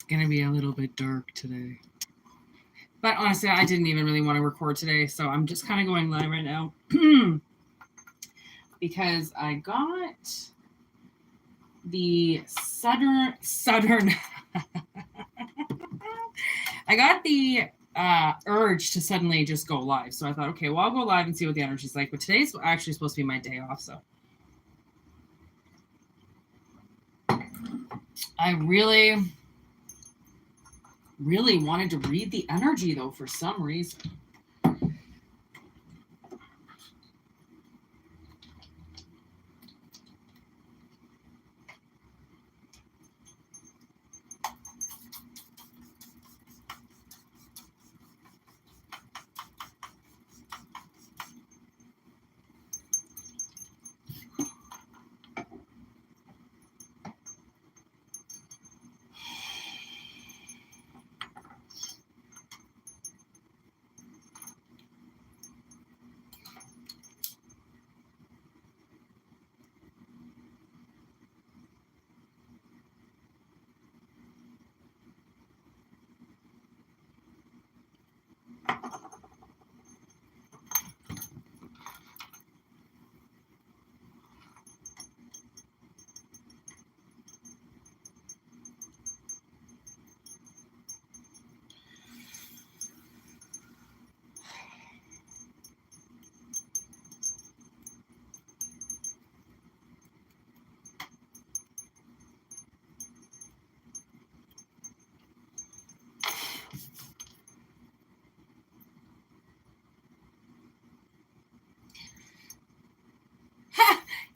Going to be a little bit dark today. But honestly, I didn't even really want to record today, so I'm just kind of going live right now. Because I got the southern I got the urge to suddenly just go live. So I thought, okay, well, I'll go live and see what the energy's like. But today's actually supposed to be my day off, so I really wanted to read the energy, though, for some reason.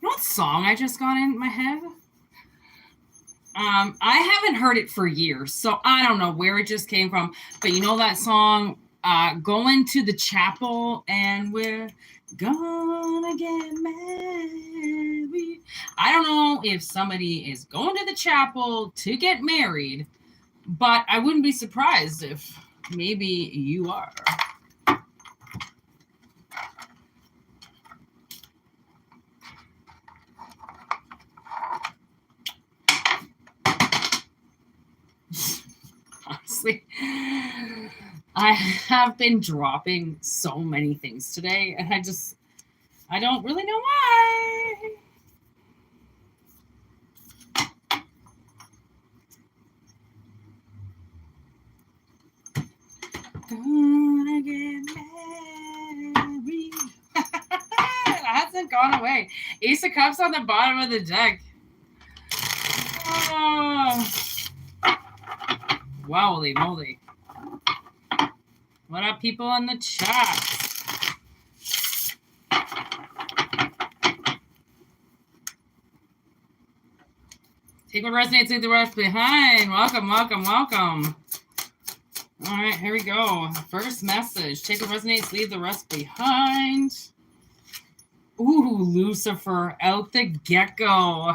You know what song I just got in my head? I haven't heard it for years, so I don't know where it just came from. But you know that song, Going to the Chapel and We're Gonna Get Married. I don't know if somebody is going to the chapel to get married, but I wouldn't be surprised if maybe you are. Honestly, I have been dropping so many things today, and I don't really know why. Gonna get married. It hasn't gone away. Ace of Cups on the bottom of the deck. Oh. Wowly moly. What up, people in the chat? Take what resonates, leave the rest behind. Welcome, welcome, welcome. All right, here we go. First message. Take what resonates, leave the rest behind. Ooh, Lucifer out the get-go.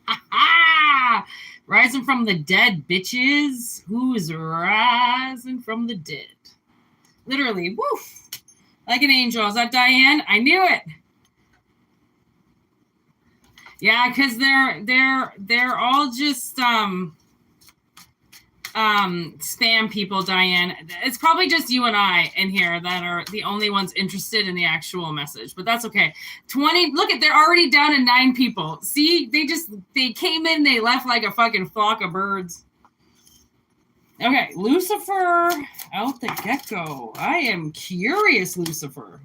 Ha-ha! Rising from the dead, bitches. Who's rising from the dead? Literally, woof. Like an angel. Is that Diane? I knew it. Yeah, because they're all just spam people, Diane. It's probably just you and I in here that are the only ones interested in the actual message, but that's okay. 20, look at, they're already down to 9 people. See, they came in, they left like a fucking flock of birds. Okay, Lucifer out the get-go. I am curious, Lucifer.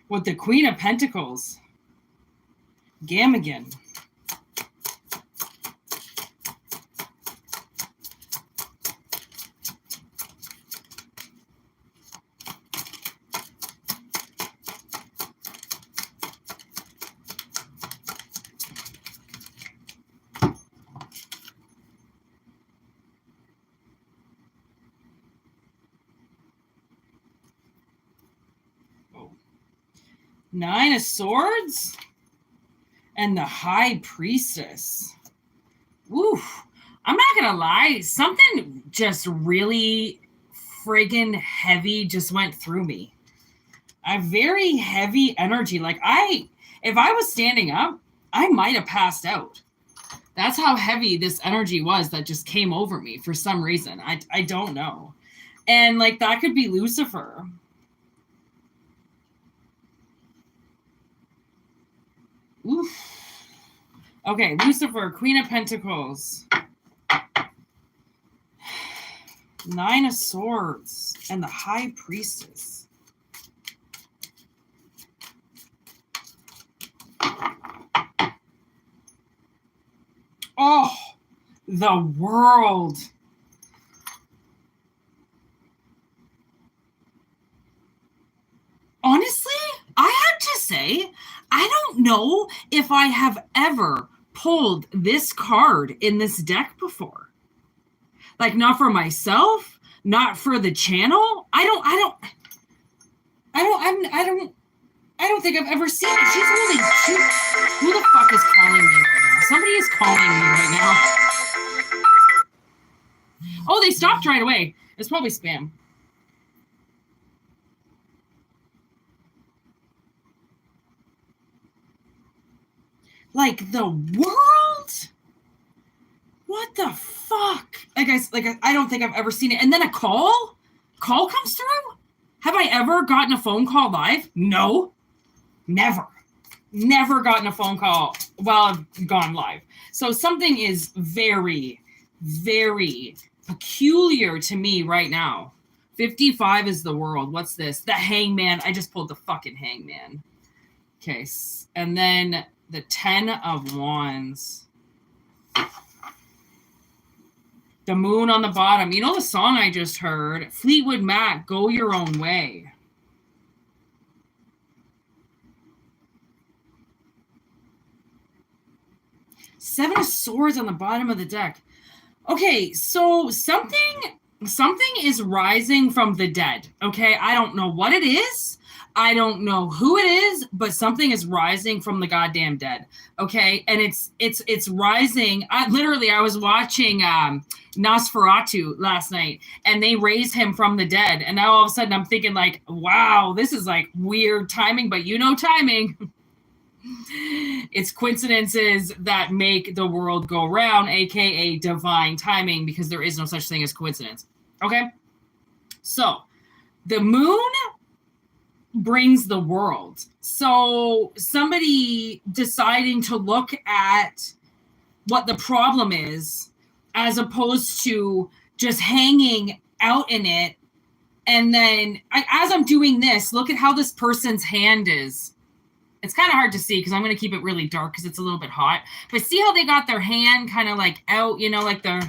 With the Queen of Pentacles. Gamigan. Nine of Swords and the High Priestess. Woo. I'm not going to lie. Something just really friggin' heavy just went through me. A very heavy energy. Like if I was standing up, I might have passed out. That's how heavy this energy was that just came over me for some reason. I don't know. And like that could be Lucifer. Oof. Okay, Lucifer, Queen of Pentacles. 9 of Swords and the High Priestess. Oh, the World. Honestly, I have to say, I don't know if I have ever pulled this card in this deck before. Like, not for myself, not for the channel. I don't think I've ever seen it. She's really cute. Who the fuck is calling me right now? Somebody is calling me right now. Oh, they stopped right away. It's probably spam. Like the world? What the fuck? I don't think I've ever seen it. And then a call comes through? Have I ever gotten a phone call live? No. Never gotten a phone call while I've gone live. So something is very, very peculiar to me right now. 55 is the World. What's this? The Hangman. I just pulled the fucking Hangman. Okay. And then the 10 of Wands. The Moon on the bottom. You know the song I just heard? Fleetwood Mac, Go Your Own Way. Seven of Swords on the bottom of the deck. Okay, so something is rising from the dead. Okay, I don't know what it is. I don't know who it is, but something is rising from the goddamn dead. Okay, and it's rising. I was watching Nosferatu last night, and they raised him from the dead. And now all of a sudden, I'm thinking like, wow, this is like weird timing. But you know, timing. It's coincidences that make the world go round, aka divine timing, because there is no such thing as coincidence. Okay, so the Moon brings the world. So somebody deciding to look at what the problem is as opposed to just hanging out in it. And then as I'm doing this, look at how this person's hand is. It's kind of hard to see because I'm going to keep it really dark because it's a little bit hot. But see how they got their hand kind of like out, you know, like they're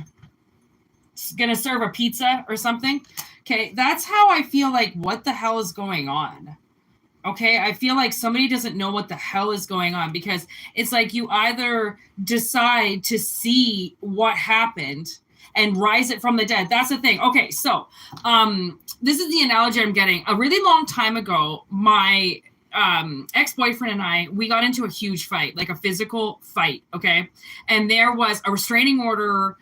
going to serve a pizza or something. Okay, that's how I feel like what the hell is going on. Okay, I feel like somebody doesn't know what the hell is going on because it's like you either decide to see what happened and rise it from the dead. That's the thing. Okay, so this is the analogy I'm getting. A really long time ago, my ex-boyfriend and we got into a huge fight, like a physical fight, okay? And there was a restraining order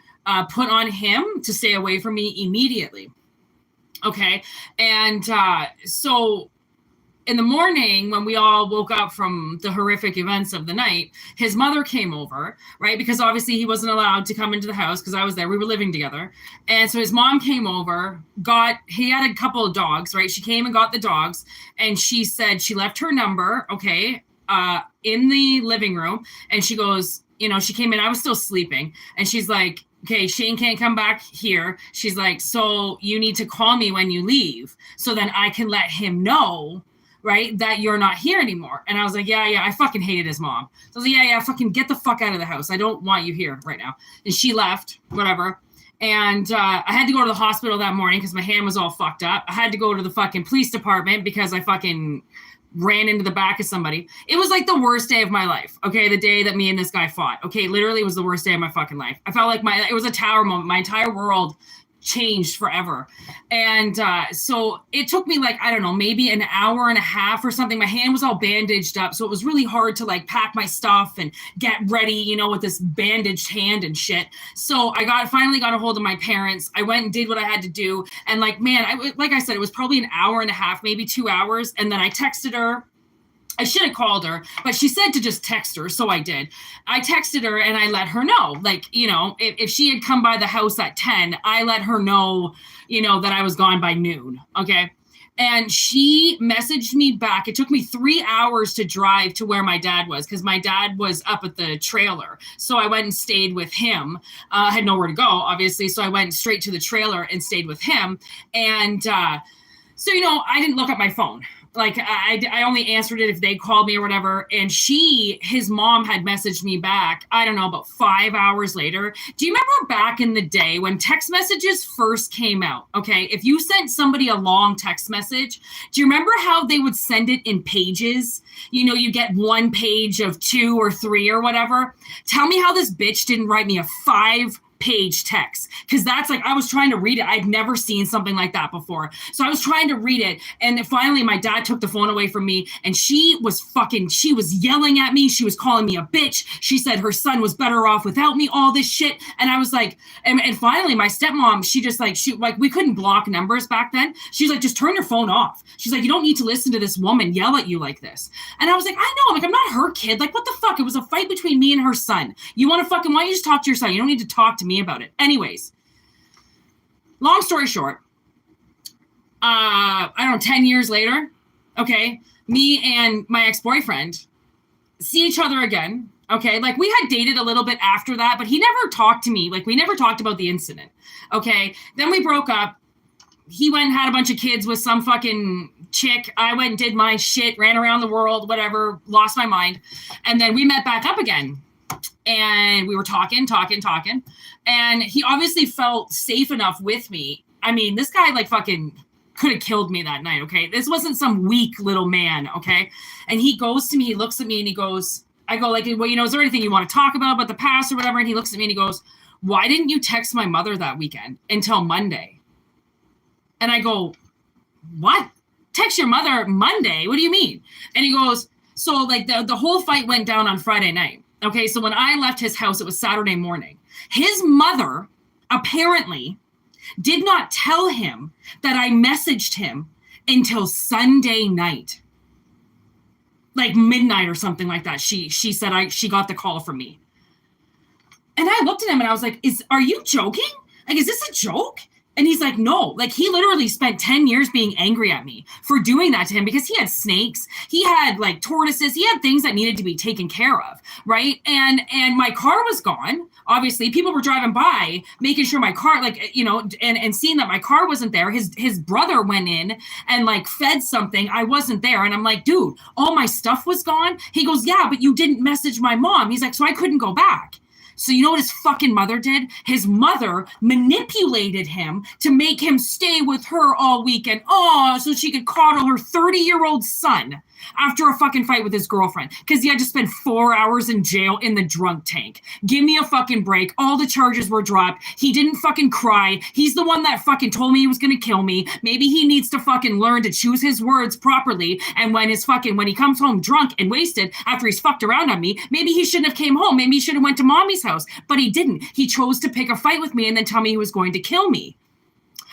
put on him to stay away from me immediately, okay? And so in the morning, when we all woke up from the horrific events of the night, his mother came over, right? Because obviously he wasn't allowed to come into the house because I was there. We were living together. And so his mom came over, he had a couple of dogs, right? She came and got the dogs. And she said she left her number, okay, in the living room. And she goes, you know, she came in, I was still sleeping. And she's like, okay, Shane can't come back here. She's like, so you need to call me when you leave so then I can let him know, right, that you're not here anymore. And I was like, yeah, I fucking hated his mom. So I was like, yeah, fucking get the fuck out of the house. I don't want you here right now. And she left, whatever. And I had to go to the hospital that morning because my hand was all fucked up. I had to go to the fucking police department because I fucking ran into the back of somebody. It was like the worst day of my life, okay, the day that me and this guy fought. Okay, literally it was the worst day of my fucking life. I felt like it was a tower moment. My entire world changed forever. And so it took me like, I don't know, maybe an hour and a half or something. My hand was all bandaged up. So it was really hard to like pack my stuff and get ready, you know, with this bandaged hand and shit. So I finally got a hold of my parents. I went and did what I had to do. And like, man, like I said, it was probably an hour and a half, maybe 2 hours. And then I texted her I should have called her, but she said to just text her, so I did. I texted her and I let her know, like, you know, if she had come by the house at 10, I let her know, you know, that I was gone by noon, okay? And she messaged me back. It took me 3 hours to drive to where my dad was because my dad was up at the trailer. So I went and stayed with him. I had nowhere to go, obviously, so I went straight to the trailer and stayed with him. And so, you know, I didn't look at my phone. Like I only answered it if they called me or whatever. And his mom had messaged me back, I don't know, about 5 hours later. Do you remember back in the day when text messages first came out? Okay. If you sent somebody a long text message, do you remember how they would send it in pages? You know, you get 1 page of 2 or 3 or whatever. Tell me how this bitch didn't write me a 5-page text, because that's like, I was trying to read it. I'd never seen something like that before. So I was trying to read it. And finally my dad took the phone away from me and she was yelling at me. She was calling me a bitch. She said her son was better off without me, all this shit. And I was like, and finally my stepmom, we couldn't block numbers back then. She's like, just turn your phone off. She's like, you don't need to listen to this woman yell at you like this. And I was like, I know, I'm not her kid. Like, what the fuck? It was a fight between me and her son. Why don't you just talk to your son? You don't need to talk to me about it. Anyways, long story short, I don't know, 10 years later, okay, me and my ex-boyfriend see each other again. Okay, like we had dated a little bit after that, but he never talked to me. Like we never talked about the incident. Okay, then we broke up. He went and had a bunch of kids with some fucking chick. I went and did my shit, ran around the world, whatever, lost my mind. And then we met back up again. And we were talking. And he obviously felt safe enough with me. I mean, this guy like fucking could have killed me that night, okay? This wasn't some weak little man, okay? And he goes to me, he looks at me and he goes, I go like, well, you know, is there anything you want to talk about the past or whatever? And he looks at me and he goes, why didn't you text my mother that weekend until Monday? And I go, what? Text your mother Monday? What do you mean? And he goes, so like the whole fight went down on Friday night. Okay, so when I left his house, it was Saturday morning. His mother apparently did not tell him that I messaged him until Sunday night. Like midnight or something like that. She said she got the call from me. And I looked at him and I was like, are you joking? Like, is this a joke? And he's like, no, like he literally spent 10 years being angry at me for doing that to him because he had snakes. He had like tortoises. He had things that needed to be taken care of. Right. And my car was gone. Obviously, people were driving by, making sure my car, like, you know, and seeing that my car wasn't there. His brother went in and like fed something. I wasn't there. And I'm like, dude, all my stuff was gone. He goes, yeah, but you didn't message my mom. He's like, so I couldn't go back. So you know what his fucking mother did? His mother manipulated him to make him stay with her all weekend. Oh, so she could coddle her 30-year-old son after a fucking fight with his girlfriend because he had to spend 4 hours in jail in the drunk tank. Give me a fucking break. All the charges were dropped. He didn't fucking cry. He's the one that fucking told me he was going to kill me. Maybe he needs to fucking learn to choose his words properly. And when he comes home drunk and wasted after he's fucked around on me, maybe he shouldn't have came home. Maybe he should have went to mommy's house, but he didn't. He chose to pick a fight with me and then tell me he was going to kill me.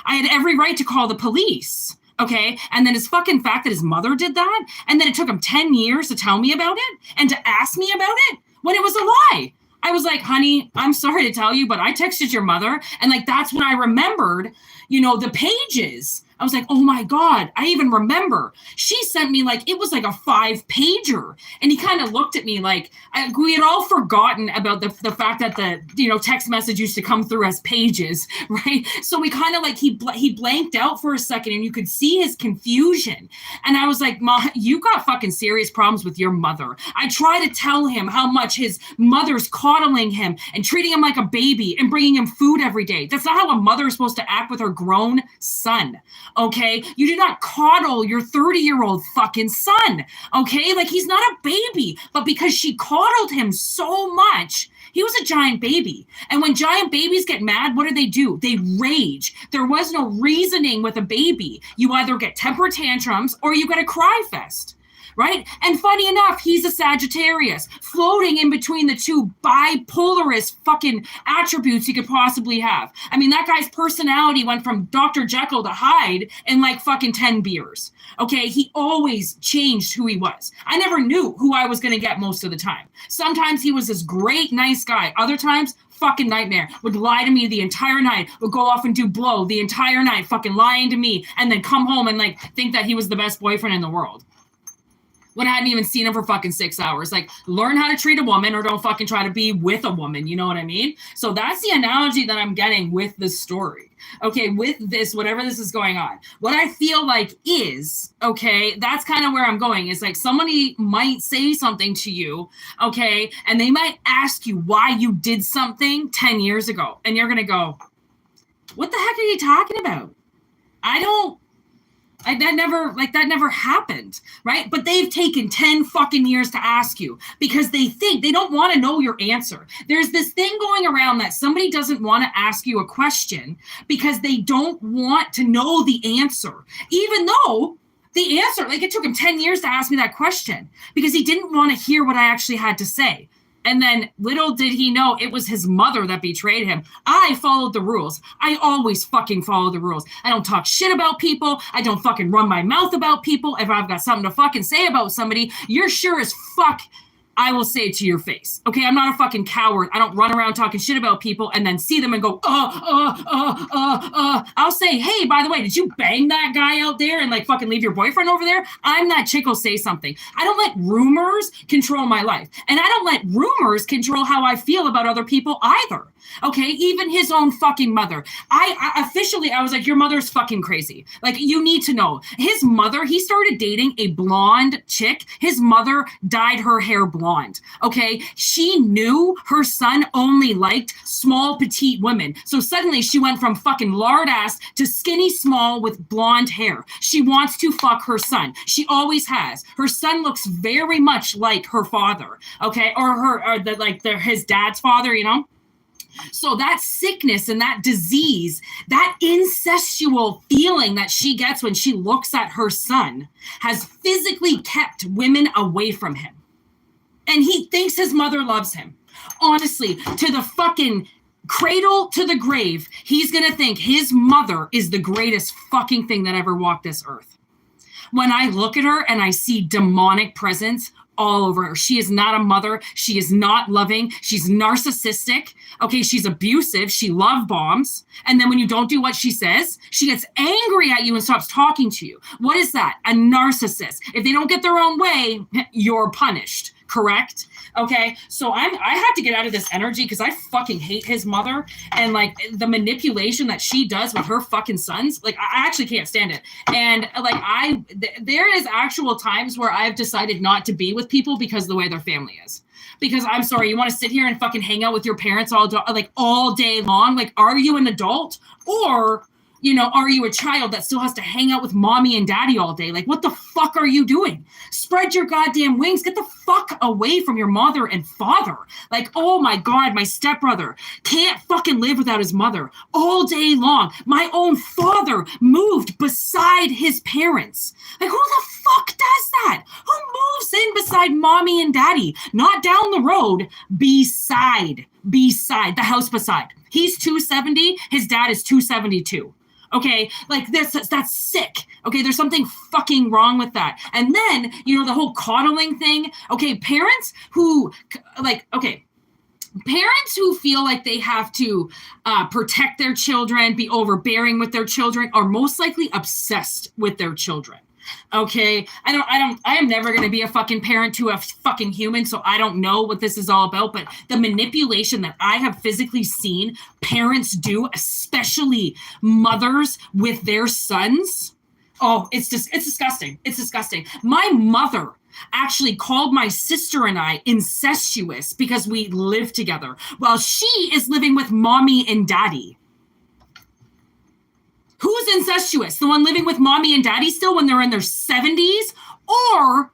I had every right to call the police. Okay. And then his fucking fact that his mother did that. And then it took him 10 years to tell me about it and to ask me about it when it was a lie. I was like, honey, I'm sorry to tell you, but I texted your mother. And like, that's when I remembered, you know, the pages. I was like, oh my God, I even remember. She sent me like, it was like a 5-pager. And he kind of looked at me like, we had all forgotten about the fact that the, you know, text message used to come through as pages, right? So we kind of like, he blanked out for a second and you could see his confusion. And I was like, Ma, you got fucking serious problems with your mother. I try to tell him how much his mother's coddling him and treating him like a baby and bringing him food every day. That's not how a mother is supposed to act with her grown son. Okay, you do not coddle your 30-year-old fucking son. Okay, like he's not a baby, but because she coddled him so much, he was a giant baby. And when giant babies get mad, what do? They rage. There was no reasoning with a baby. You either get temper tantrums or you get a cry fest. right? And funny enough, he's a Sagittarius, floating in between the two bipolarist fucking attributes you could possibly have. I mean, that guy's personality went from Dr. Jekyll to Hyde in like fucking 10 beers. Okay, he always changed who he was. I never knew who I was going to get most of the time. Sometimes he was this great, nice guy. Other times, fucking nightmare. Would lie to me the entire night. Would go off and do blow the entire night, fucking lying to me, and then come home and like think that he was the best boyfriend in the world. When I hadn't even seen him for fucking 6 hours. Like, learn how to treat a woman or don't fucking try to be with a woman. You know what I mean? So that's the analogy that I'm getting with this story. Okay, with this, whatever this is going on. What I feel like is, okay, that's kind of where I'm going. Is like somebody might say something to you, okay, and they might ask you why you did something 10 years ago. And you're going to go, what the heck are you talking about? That never happened, right? But they've taken 10 fucking years to ask you because they think they don't want to know your answer. There's this thing going around that somebody doesn't want to ask you a question because they don't want to know the answer, even though the answer, like it took him 10 years to ask me that question because he didn't want to hear what I actually had to say. And then little did he know it was his mother that betrayed him. I followed the rules. I always fucking follow the rules. I don't talk shit about people. I don't fucking run my mouth about people. If I've got something to fucking say about somebody, you're sure as fuck I will say it to your face. Okay, I'm not a fucking coward. I don't run around talking shit about people and then see them and go, I'll say, hey, by the way, did you bang that guy out there and like fucking leave your boyfriend over there? I'm that chick who'll say something. I don't let rumors control my life. And I don't let rumors control how I feel about other people either. Okay, even his own fucking mother. I officially was like, your mother's fucking crazy. Like, you need to know. His mother, he started dating a blonde chick. His mother dyed her hair blonde. Okay, she knew her son only liked small, petite women. So suddenly she went from fucking lard ass to skinny, small with blonde hair. She wants to fuck her son. She always has. Her son looks very much like her father. Okay, his dad's father, you know? So that sickness and that disease, that incestual feeling that she gets when she looks at her son has physically kept women away from him. And he thinks his mother loves him. Honestly, to the fucking cradle to the grave, he's going to think his mother is the greatest fucking thing that ever walked this earth. When I look at her and I see demonic presence all over her. She is not a mother. She is not loving. She's narcissistic. Okay, she's abusive. She love bombs. And then when you don't do what she says, she gets angry at you and stops talking to you. What is that? A narcissist. If they don't get their own way, you're punished. Correct? Okay, so I had to get out of this energy because I fucking hate his mother and like the manipulation that she does with her fucking sons. Like, I actually can't stand it. And like there is actual times where I've decided not to be with people because of the way their family is. Because I'm sorry, you want to sit here and fucking hang out with your parents all day long? Like, are you an adult or, you know, are you a child that still has to hang out with mommy and daddy all day? Like, what the fuck are you doing? Spread your goddamn wings. Get the fuck away from your mother and father. Like, oh my God, my stepbrother can't fucking live without his mother all day long. My own father moved beside his parents. Like, who the fuck does that? Who moves in beside mommy and daddy? Not down the road, beside the house beside. He's 270. His dad is 272. Okay, like that's sick. Okay, there's something fucking wrong with that. And then, you know, the whole coddling thing. Okay, parents who feel like they have to protect their children, be overbearing with their children, are most likely obsessed with their children. Okay, I am never going to be a fucking parent to a fucking human, so I don't know what this is all about, but the manipulation that I have physically seen parents do, especially mothers with their sons, oh, it's disgusting. It's disgusting. My mother actually called my sister and I incestuous because we live together while she is living with mommy and daddy. Who's incestuous? The one living with mommy and daddy still when they're in their 70s, or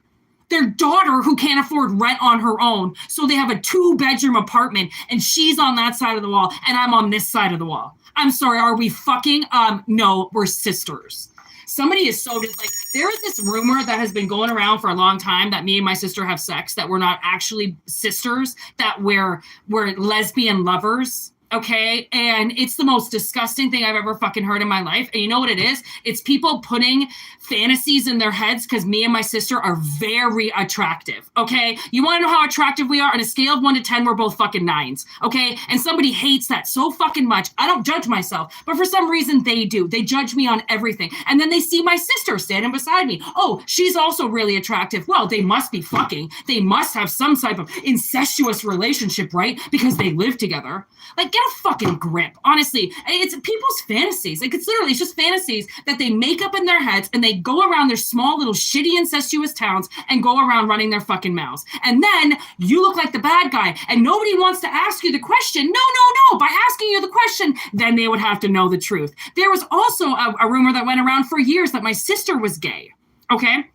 their daughter who can't afford rent on her own, so they have a 2-bedroom apartment and she's on that side of the wall and I'm on this side of the wall. I'm sorry, are we fucking? No, we're sisters. somebody is so just like, there is this rumor that has been going around for a long time that me and my sister have sex, that we're not actually sisters, that we're lesbian lovers. Okay. And it's the most disgusting thing I've ever fucking heard in my life. And you know what it is? It's people putting fantasies in their heads because me and my sister are very attractive. Okay. You want to know how attractive we are? On a scale of 1 to 10, we're both fucking 9s. Okay. And somebody hates that so fucking much. I don't judge myself, but for some reason they do. They judge me on everything. And then they see my sister standing beside me. Oh, she's also really attractive. Well, they must be fucking. They must have some type of incestuous relationship, right? Because they live together. Like, get a fucking grip. Honestly, it's people's fantasies. Like, it's just fantasies that they make up in their heads, and they go around their small little shitty incestuous towns and go around running their fucking mouths. And then you look like the bad guy, and nobody wants to ask you the question. No. By asking you the question, then they would have to know the truth. There was also a rumor that went around for years that my sister was gay. Okay?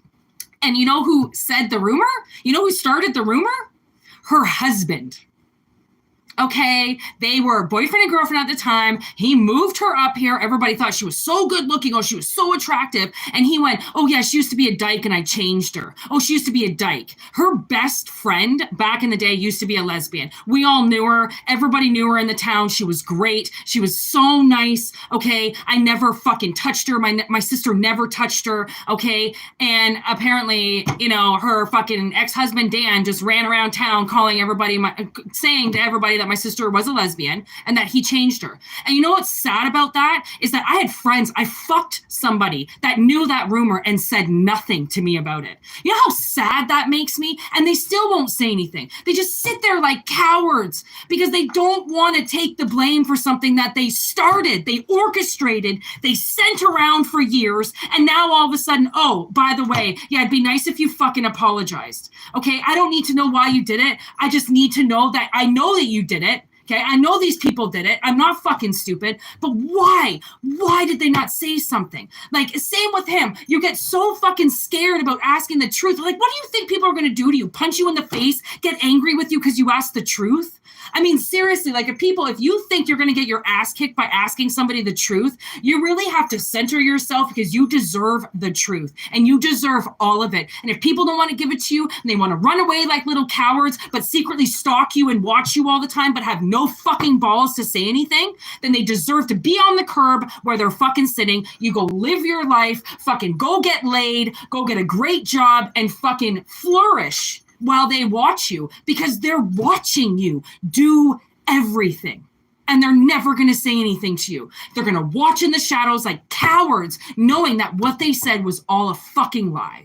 And you know who said the rumor? You know who started the rumor? Her husband. Okay, they were boyfriend and girlfriend at the time. He moved her up here. Everybody thought she was so good looking. Oh, she was so attractive. And he went, oh yeah, she used to be a dyke and I changed her. Oh, she used to be a dyke. Her best friend back in the day used to be a lesbian. We all knew her. Everybody knew her in the town. She was great. She was so nice. Okay, I never fucking touched her. My sister never touched her. Okay, and apparently, you know, her fucking ex-husband Dan just ran around town calling everybody, saying to everybody that my sister was a lesbian and that he changed her. And you know what's sad about that is that I had friends, I fucked somebody that knew that rumor and said nothing to me about it. You know how sad that makes me? And they still won't say anything. They just sit there like cowards because they don't want to take the blame for something that they started, they orchestrated, they sent around for years, and now all of a sudden, oh, by the way, yeah, it'd be nice if you fucking apologized. Okay, I don't need to know why you did it. I just need to know that I know that you did it. Okay, I know these people did it. I'm not fucking stupid, but why? Why did they not say something? Like, same with him. You get so fucking scared about asking the truth. Like, what do you think people are going to do to you? Punch you in the face? Get angry with you because you asked the truth? I mean, seriously, like if you think you're going to get your ass kicked by asking somebody the truth, you really have to center yourself because you deserve the truth and you deserve all of it. And if people don't want to give it to you and they want to run away like little cowards, but secretly stalk you and watch you all the time, but have no fucking balls to say anything, then they deserve to be on the curb where they're fucking sitting. You go live your life, fucking go get laid, go get a great job and fucking flourish while they watch you, because they're watching you do everything. And they're never going to say anything to you. They're going to watch in the shadows like cowards, knowing that what they said was all a fucking lie.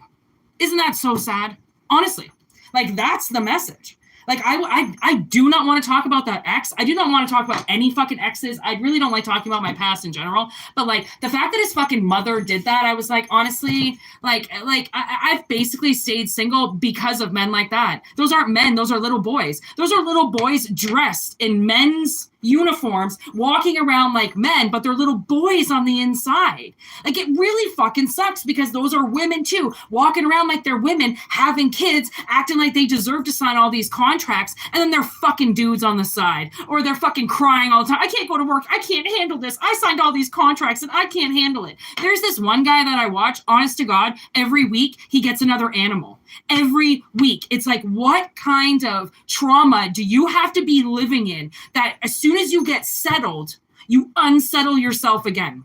Isn't that so sad? Honestly, like that's the message. Like I do not want to talk about that ex. I do not want to talk about any fucking exes. I really don't like talking about my past in general. But like the fact that his fucking mother did that, I was like, honestly, like I've basically stayed single because of men like that. Those aren't men. Those are little boys. Those are little boys dressed in men's uniforms, walking around like men, but they're little boys on the inside. Like it really fucking sucks because those are women too, walking around like they're women, having kids, acting like they deserve to sign all these contracts, and then they're fucking dudes on the side, or they're fucking crying all the time. I can't go to work. I can't handle this. I signed all these contracts and I can't handle it. There's this one guy that I watch, honest to God, every week he gets another animal. Every week. It's like, what kind of trauma do you have to be living in that as soon as you get settled, you unsettle yourself again?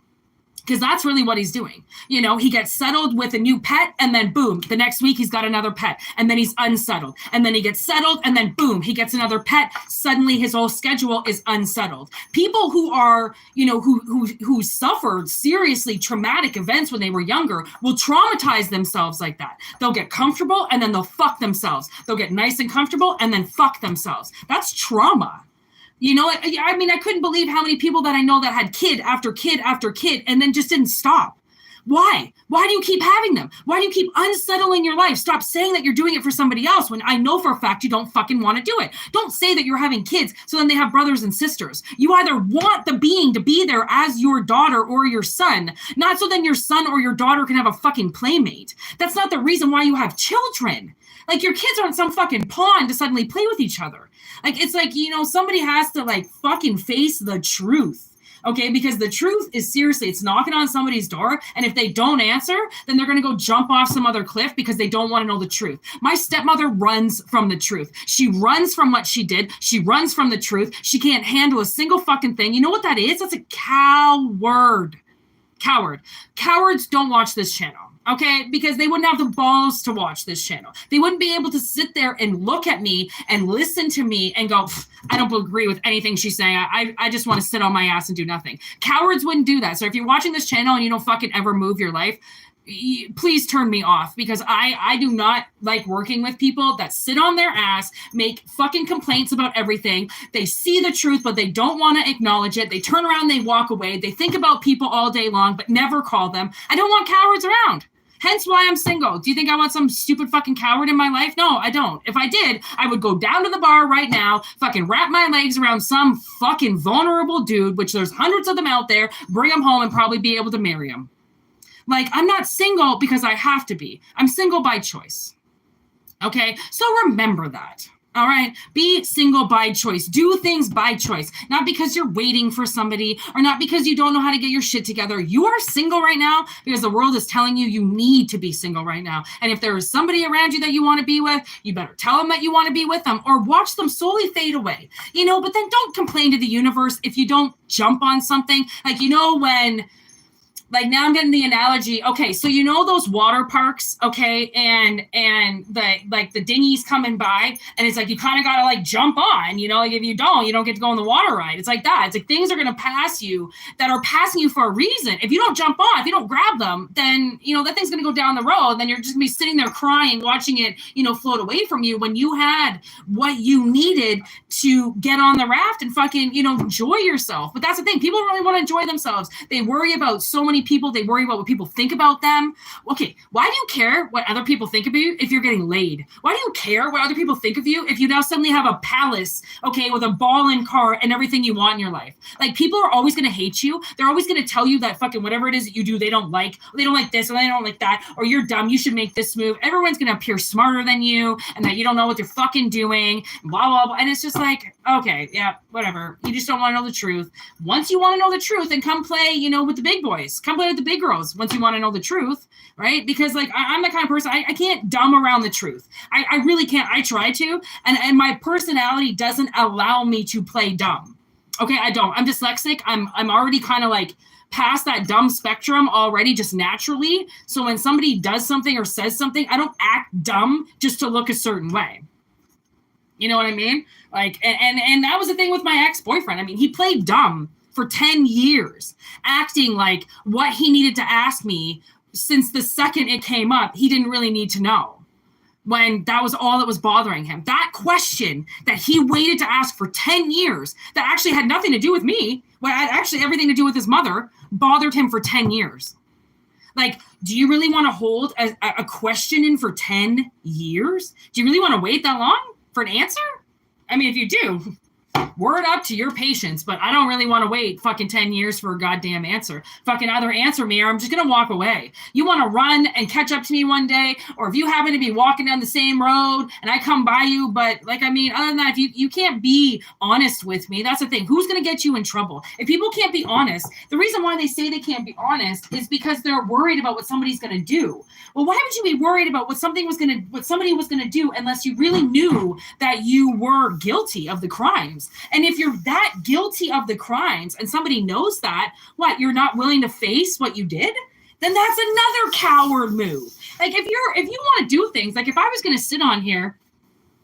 Because that's really what he's doing. You know, he gets settled with a new pet and then boom, the next week he's got another pet and then he's unsettled. And then he gets settled and then boom, he gets another pet. Suddenly his whole schedule is unsettled. People who are, you know, who suffered seriously traumatic events when they were younger will traumatize themselves like that. They'll get comfortable and then they'll fuck themselves. They'll get nice and comfortable and then fuck themselves. That's trauma. You know, I mean, I couldn't believe how many people that I know that had kid after kid after kid and then just didn't stop. Why? Why do you keep having them? Why do you keep unsettling your life? Stop saying that you're doing it for somebody else when I know for a fact you don't fucking want to do it. Don't say that you're having kids so then they have brothers and sisters. You either want the being to be there as your daughter or your son, not so then your son or your daughter can have a fucking playmate. That's not the reason why you have children. Like your kids aren't some fucking pawn to suddenly play with each other. Like, it's like, you know, somebody has to like fucking face the truth. Okay, because the truth is, seriously, it's knocking on somebody's door, and if they don't answer, then they're going to go jump off some other cliff because they don't want to know the truth. My stepmother runs from the truth. She runs from what she did. She runs from the truth. She can't handle a single fucking thing. You know what that is? That's a coward. Cowards don't watch this channel. Okay, because they wouldn't have the balls to watch this channel. They wouldn't be able to sit there and look at me and listen to me and go, I don't agree with anything she's saying. I just want to sit on my ass and do nothing. Cowards wouldn't do that. So if you're watching this channel and you don't fucking ever move your life, please turn me off, because I do not like working with people that sit on their ass, make fucking complaints about everything. They see the truth, but they don't want to acknowledge it. They turn around, they walk away. They think about people all day long, but never call them. I don't want cowards around. Hence why I'm single. Do you think I want some stupid fucking coward in my life? No, I don't. If I did, I would go down to the bar right now, fucking wrap my legs around some fucking vulnerable dude, which there's hundreds of them out there, bring them home and probably be able to marry him. Like, I'm not single because I have to be. I'm single by choice. Okay? So remember that. All right? Be single by choice. Do things by choice. Not because you're waiting for somebody, or not because you don't know how to get your shit together. You are single right now because the world is telling you you need to be single right now. And if there is somebody around you that you want to be with, you better tell them that you want to be with them, or watch them slowly fade away. You know, but then don't complain to the universe if you don't jump on something. Like, you know, when... Like, now I'm getting the analogy. Okay, so you know those water parks, okay, and the dinghies coming by, and it's like you kind of gotta like jump on, you know, like if you don't get to go on the water ride. It's like that. It's like things are gonna pass you that are passing you for a reason. If you don't jump on, if you don't grab them, then you know that thing's gonna go down the road. Then you're just gonna be sitting there crying, watching it, you know, float away from you when you had what you needed to get on the raft and fucking, you know, enjoy yourself. But that's the thing. People don't really want to enjoy themselves. They worry about so many people. They worry about what people think about them. Okay, why do you care what other people think of you if you're getting laid? Why do you care what other people think of you if you now suddenly have a palace, okay, with a ball-in car and everything you want in your life? Like, people are always going to hate you. They're always going to tell you that fucking whatever it is that you do, they don't like this, or they don't like that, or you're dumb, you should make this move. Everyone's going to appear smarter than you, and that you don't know what they're fucking doing, blah, blah, blah. And it's just like, okay, yeah, whatever. You just don't want to know the truth. Once you want to know the truth, then come play, you know, with the big boys. Come play with the big girls once you want to know the truth, right? Because, like, I'm the kind of person, I can't dumb around the truth. I really can't. I try to, and my personality doesn't allow me to play dumb. Okay, I don't. I'm dyslexic. I'm already kind of, like, past that dumb spectrum already, just naturally. So when somebody does something or says something, I don't act dumb just to look a certain way. You know what I mean? Like, and that was the thing with my ex-boyfriend. I mean, he played dumb for 10 years, acting like what he needed to ask me since the second it came up, he didn't really need to know, when that was all that was bothering him. That question that he waited to ask for 10 years, that actually had nothing to do with me, but had actually everything to do with his mother, bothered him for 10 years. Like, do you really want to hold a question in for 10 years? Do you really want to wait that long for an answer? I mean, if you do, word up to your patience, but I don't really want to wait fucking 10 years for a goddamn answer. Fucking either answer me or I'm just going to walk away. You want to run and catch up to me one day, or if you happen to be walking down the same road and I come by you, but like, I mean, other than that, if you can't be honest with me, that's the thing. Who's going to get you in trouble? If people can't be honest, the reason why they say they can't be honest is because they're worried about what somebody's going to do. Well, why would you be worried about what somebody was going to do unless you really knew that you were guilty of the crimes? And if you're that guilty of the crimes and somebody knows that, what, you're not willing to face what you did? Then that's another coward move. Like, if you want to do things, like if I was going to sit on here,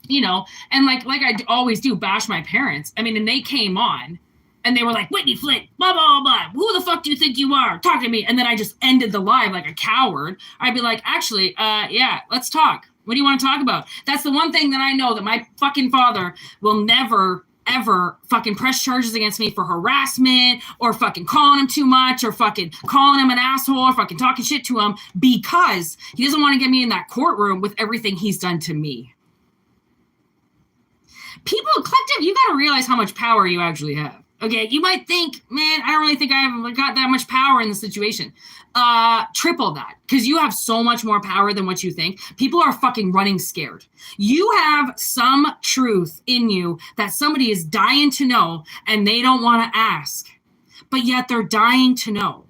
you know, and like I always do, bash my parents. I mean, and they came on and they were like, Whitney Flint, blah, blah, blah, blah. Who the fuck do you think you are? Talk to me. And then I just ended the live like a coward. I'd be like, actually, yeah, let's talk. What do you want to talk about? That's the one thing that I know, that my fucking father will never, ever fucking press charges against me for harassment or fucking calling him too much or fucking calling him an asshole or fucking talking shit to him, because he doesn't want to get me in that courtroom with everything he's done to me. People, collective, you got to realize how much power you actually have. Okay, you might think, man, I don't really think I've got that much power in the situation. Triple that, because you have so much more power than what you think. People are fucking running scared. You have some truth in you that somebody is dying to know and they don't want to ask. but yet they're dying to know.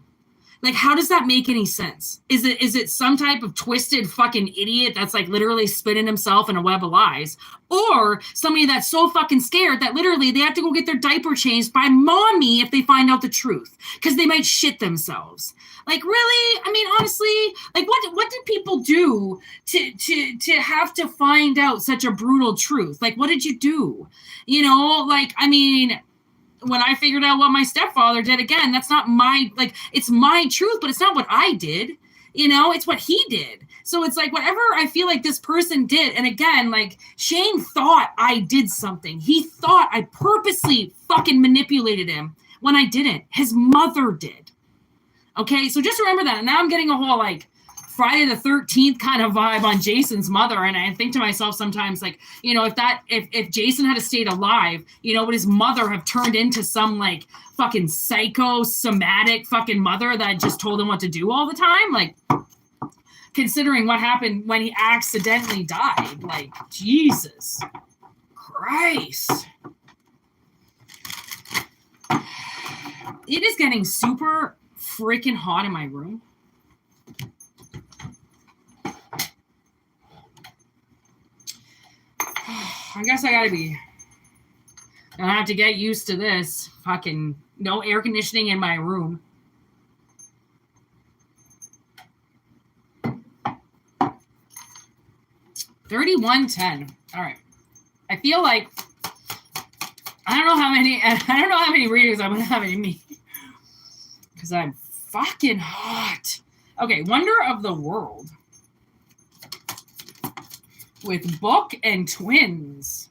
Like, how does that make any sense? Is it some type of twisted fucking idiot that's like literally spinning himself in a web of lies? Or somebody that's so fucking scared that literally they have to go get their diaper changed by mommy if they find out the truth because they might shit themselves? Like, really? I mean, honestly, like what did people do to have to find out such a brutal truth? Like, what did you do? You know, like, I mean, when I figured out what my stepfather did, again, that's not my, like, it's my truth, but it's not what I did. You know, it's what he did. So it's like whatever I feel like this person did. And again, like, Shane thought I did something. He thought I purposely fucking manipulated him when I didn't. His mother did. Okay, so just remember that. And now I'm getting a whole like Friday the 13th kind of vibe on Jason's mother. And I think to myself sometimes, like, you know, if Jason had stayed alive, you know, would his mother have turned into some like fucking psychosomatic fucking mother that just told him what to do all the time? Like, considering what happened when he accidentally died, like, Jesus Christ. It is getting super freaking hot in my room. I guess I have to get used to this. Fucking no air conditioning in my room. $31.10. All right. I feel like I don't know how many readings I'm gonna have in me because I'm fucking hot. Okay, Wonder of the World with Book and Twins.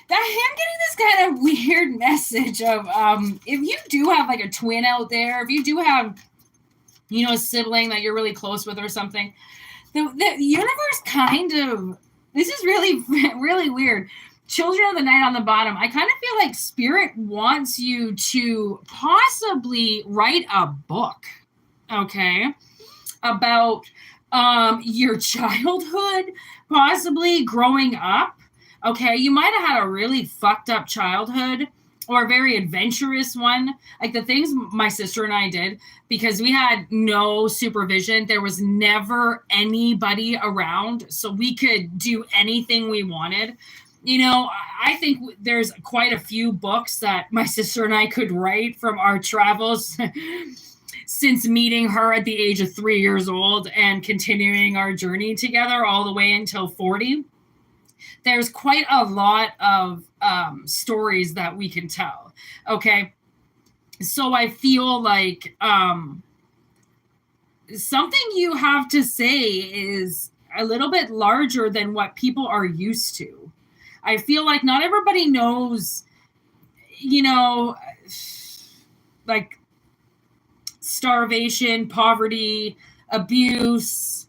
I'm getting this kind of weird message of if you do have like a twin out there, if you do have, you know, a sibling that you're really close with or something, the universe kind of, this is really, really weird. Children of the Night on the bottom. I kind of feel like Spirit wants you to possibly write a book, okay, about your childhood, possibly growing up. Okay, you might have had a really fucked up childhood or a very adventurous one. Like the things my sister and I did, because we had no supervision. There was never anybody around, so we could do anything we wanted. You know, I think there's quite a few books that my sister and I could write from our travels since meeting her at the age of 3 years old and continuing our journey together all the way until 40. There's quite a lot of stories that we can tell. Okay. So I feel like something you have to say is a little bit larger than what people are used to. I feel like not everybody knows, you know, like starvation, poverty, abuse,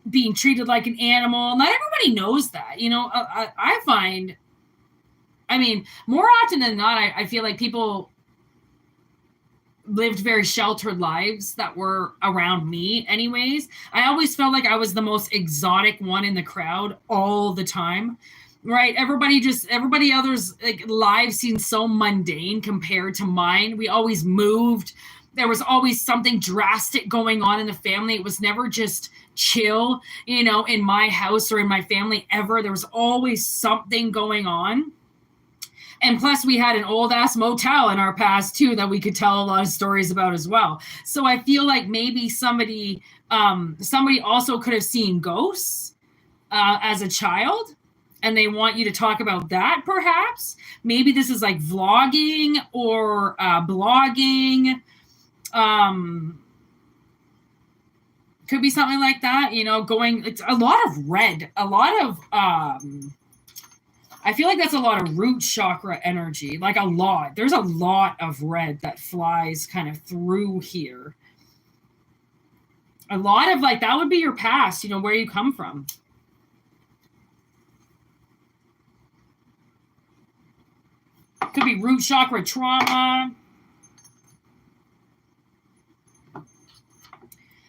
being treated like an animal. Not everybody knows that, you know. I find, I mean, more often than not, I feel like people lived very sheltered lives that were around me anyways. I always felt like I was the most exotic one in the crowd all the time, right? Everybody others like lives seemed so mundane compared to mine. We always moved. There was always something drastic going on in the family. It was never just chill, you know, in my house or in my family ever. There was always something going on. And plus we had an old ass motel in our past too that we could tell a lot of stories about as well. So I feel like maybe somebody also could have seen ghosts as a child, and they want you to talk about that perhaps. Maybe this is like vlogging or blogging. Could be something like that, you know, it's a lot of red, a lot of, I feel like that's a lot of root chakra energy, like a lot. There's a lot of red that flies kind of through here. A lot of like, that would be your past, you know, where you come from. Could be root chakra trauma.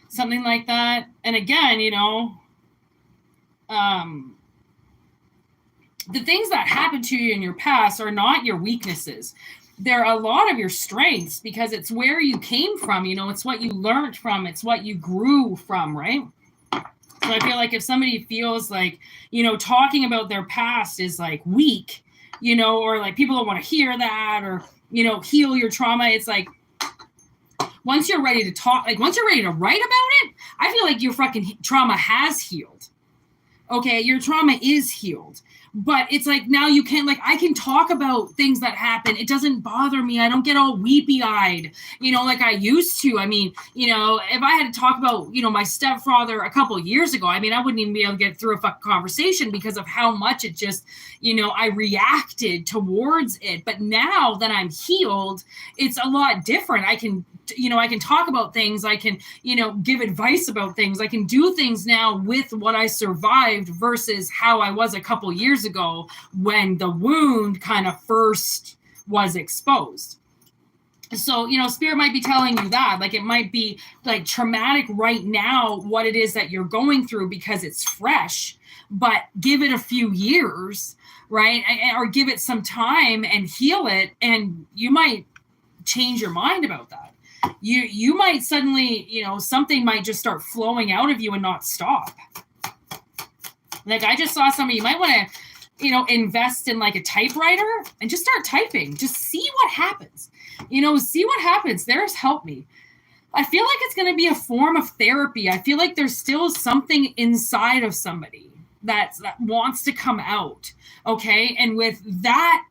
Something like that. And again, you know, the things that happen to you in your past are not your weaknesses. They're a lot of your strengths because it's where you came from. You know, it's what you learned from. It's what you grew from, right? So I feel like if somebody feels like, you know, talking about their past is like weak, you know, or like people don't want to hear that, or, you know, heal your trauma. It's like, once you're ready to talk, like once you're ready to write about it, I feel like your fucking trauma has healed. Okay, your trauma is healed. But it's like now you can, like, I can talk about things that happen. It doesn't bother me. I don't get all weepy-eyed, you know, like I used to. I mean, you know, if I had to talk about, you know, my stepfather a couple of years ago, I mean, I wouldn't even be able to get through a fucking conversation because of how much it just, you know, I reacted towards it. But now that I'm healed, it's a lot different. I can, you know, I can talk about things. I can, you know, give advice about things. I can do things now with what I survived versus how I was a couple years ago when the wound kind of first was exposed. So, you know, spirit might be telling you that, like, it might be like traumatic right now, what it is that you're going through because it's fresh, but give it a few years, right? Or give it some time and heal it. And you might change your mind about that. You might suddenly, you know, something might just start flowing out of you and not stop. Like I just saw somebody, you might want to, you know, invest in like a typewriter and just start typing. Just see what happens. You know, see what happens. There's help me. I feel like it's going to be a form of therapy. I feel like there's still something inside of somebody that wants to come out. Okay. And with that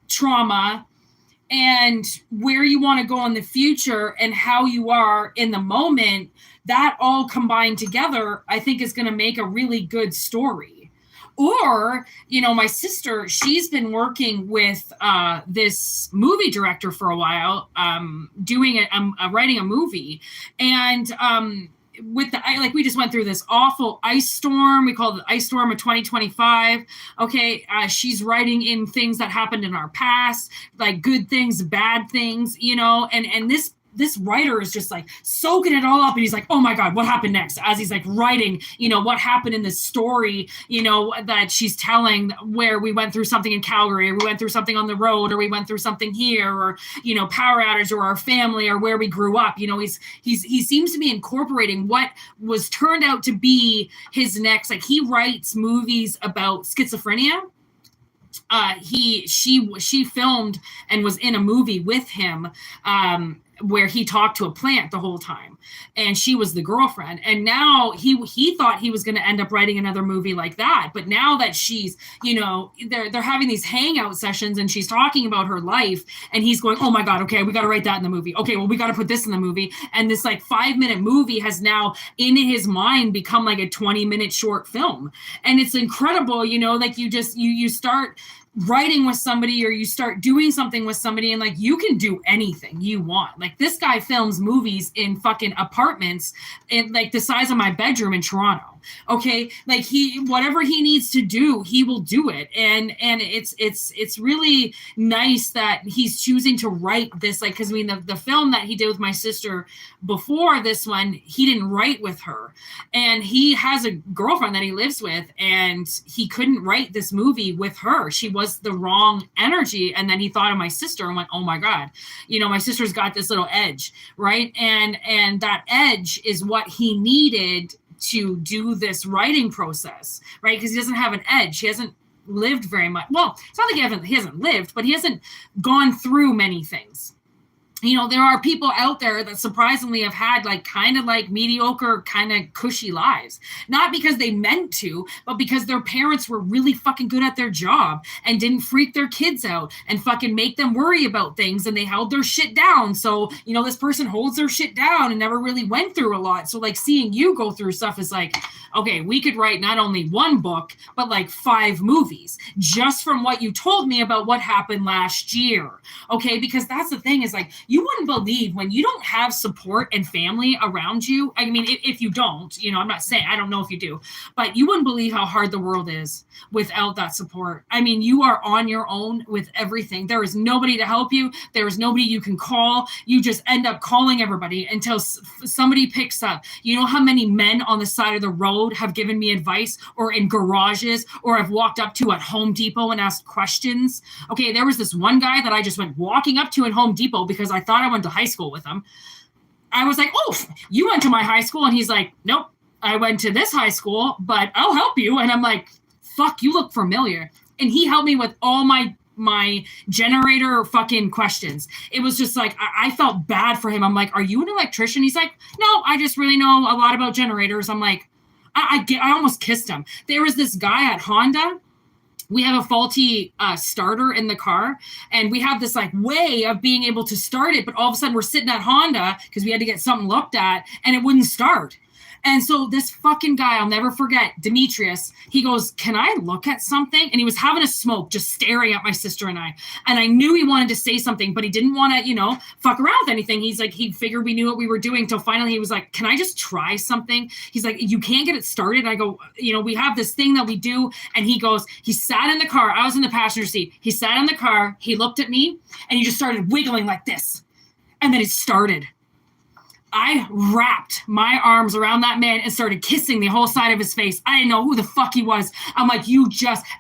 trauma and where you want to go in the future and how you are in the moment, that all combined together, I think is going to make a really good story. Or, you know, my sister, she's been working with this movie director for a while, writing a movie. And with the, like, we just went through this awful ice storm. We call it the ice storm of 2025. Okay. She's writing in things that happened in our past, like good things, bad things, you know, and this writer is just like soaking it all up. And he's like, oh my God, what happened next? As he's like writing, you know, what happened in this story, you know, that she's telling, where we went through something in Calgary, or we went through something on the road, or we went through something here, or, you know, power outage, or our family, or where we grew up. You know, he seems to be incorporating what was turned out to be his next, like he writes movies about schizophrenia. She filmed and was in a movie with him, where he talked to a plant the whole time, and she was the girlfriend. And now he thought he was going to end up writing another movie like that. But now that she's, you know, they're having these hangout sessions and she's talking about her life, and he's going, oh my God, okay, we got to write that in the movie. Okay, well, we got to put this in the movie. And this like 5-minute movie has now in his mind become like a 20-minute short film. And it's incredible, you know, like you start writing with somebody, or you start doing something with somebody, and like you can do anything you want. Like this guy films movies in fucking apartments in like the size of my bedroom in Toronto. Okay, like whatever he needs to do, he will do it. And it's really nice that he's choosing to write this, like, because I mean the film that he did with my sister before this one, he didn't write with her, and he has a girlfriend that he lives with, and he couldn't write this movie with her. She was the wrong energy. And then he thought of my sister and went, oh my God, you know, my sister's got this little edge, right? And that edge is what he needed to do this writing process, right? Because he doesn't have an edge. He hasn't lived very much. Well, it's not like he hasn't lived, but he hasn't gone through many things. You know, there are people out there that surprisingly have had like kind of like mediocre, kind of cushy lives. Not because they meant to, but because their parents were really fucking good at their job and didn't freak their kids out and fucking make them worry about things, and they held their shit down. So, you know, this person holds their shit down and never really went through a lot. So like seeing you go through stuff is like, okay, we could write not only one book, but like 5 movies just from what you told me about what happened last year. Okay, because that's the thing is like, you wouldn't believe when you don't have support and family around you. I mean, if you don't, you know, I'm not saying, I don't know if you do, but you wouldn't believe how hard the world is without that support. I mean, you are on your own with everything. There is nobody to help you. There is nobody you can call. You just end up calling everybody until somebody picks up. You know how many men on the side of the road have given me advice, or in garages, or I've walked up to at Home Depot and asked questions. Okay, there was this one guy that I just went walking up to at Home Depot because I thought I went to high school with him. I was like, oh, you went to my high school? And he's like, nope, I went to this high school, but I'll help you. And I'm like, fuck, you look familiar. And he helped me with all my generator fucking questions. It was just like, I felt bad for him. I'm like, are you an electrician? He's like, no, I just really know a lot about generators. I'm like, I almost kissed him. There was this guy at Honda. We have a faulty starter in the car, and we have this like way of being able to start it. But all of a sudden we're sitting at Honda because we had to get something looked at, and it wouldn't start. And so this fucking guy, I'll never forget, Demetrius, he goes, can I look at something? And he was having a smoke, just staring at my sister and I. And I knew he wanted to say something, but he didn't want to, you know, fuck around with anything. He's like, he figured we knew what we were doing. Till finally he was like, can I just try something? He's like, you can't get it started. And I go, you know, we have this thing that we do. And he goes, he sat in the car. I was in the passenger seat. He sat in the car. He looked at me and he just started wiggling like this. And then it started. I wrapped my arms around that man and started kissing the whole side of his face. I didn't know who the fuck he was. I'm like,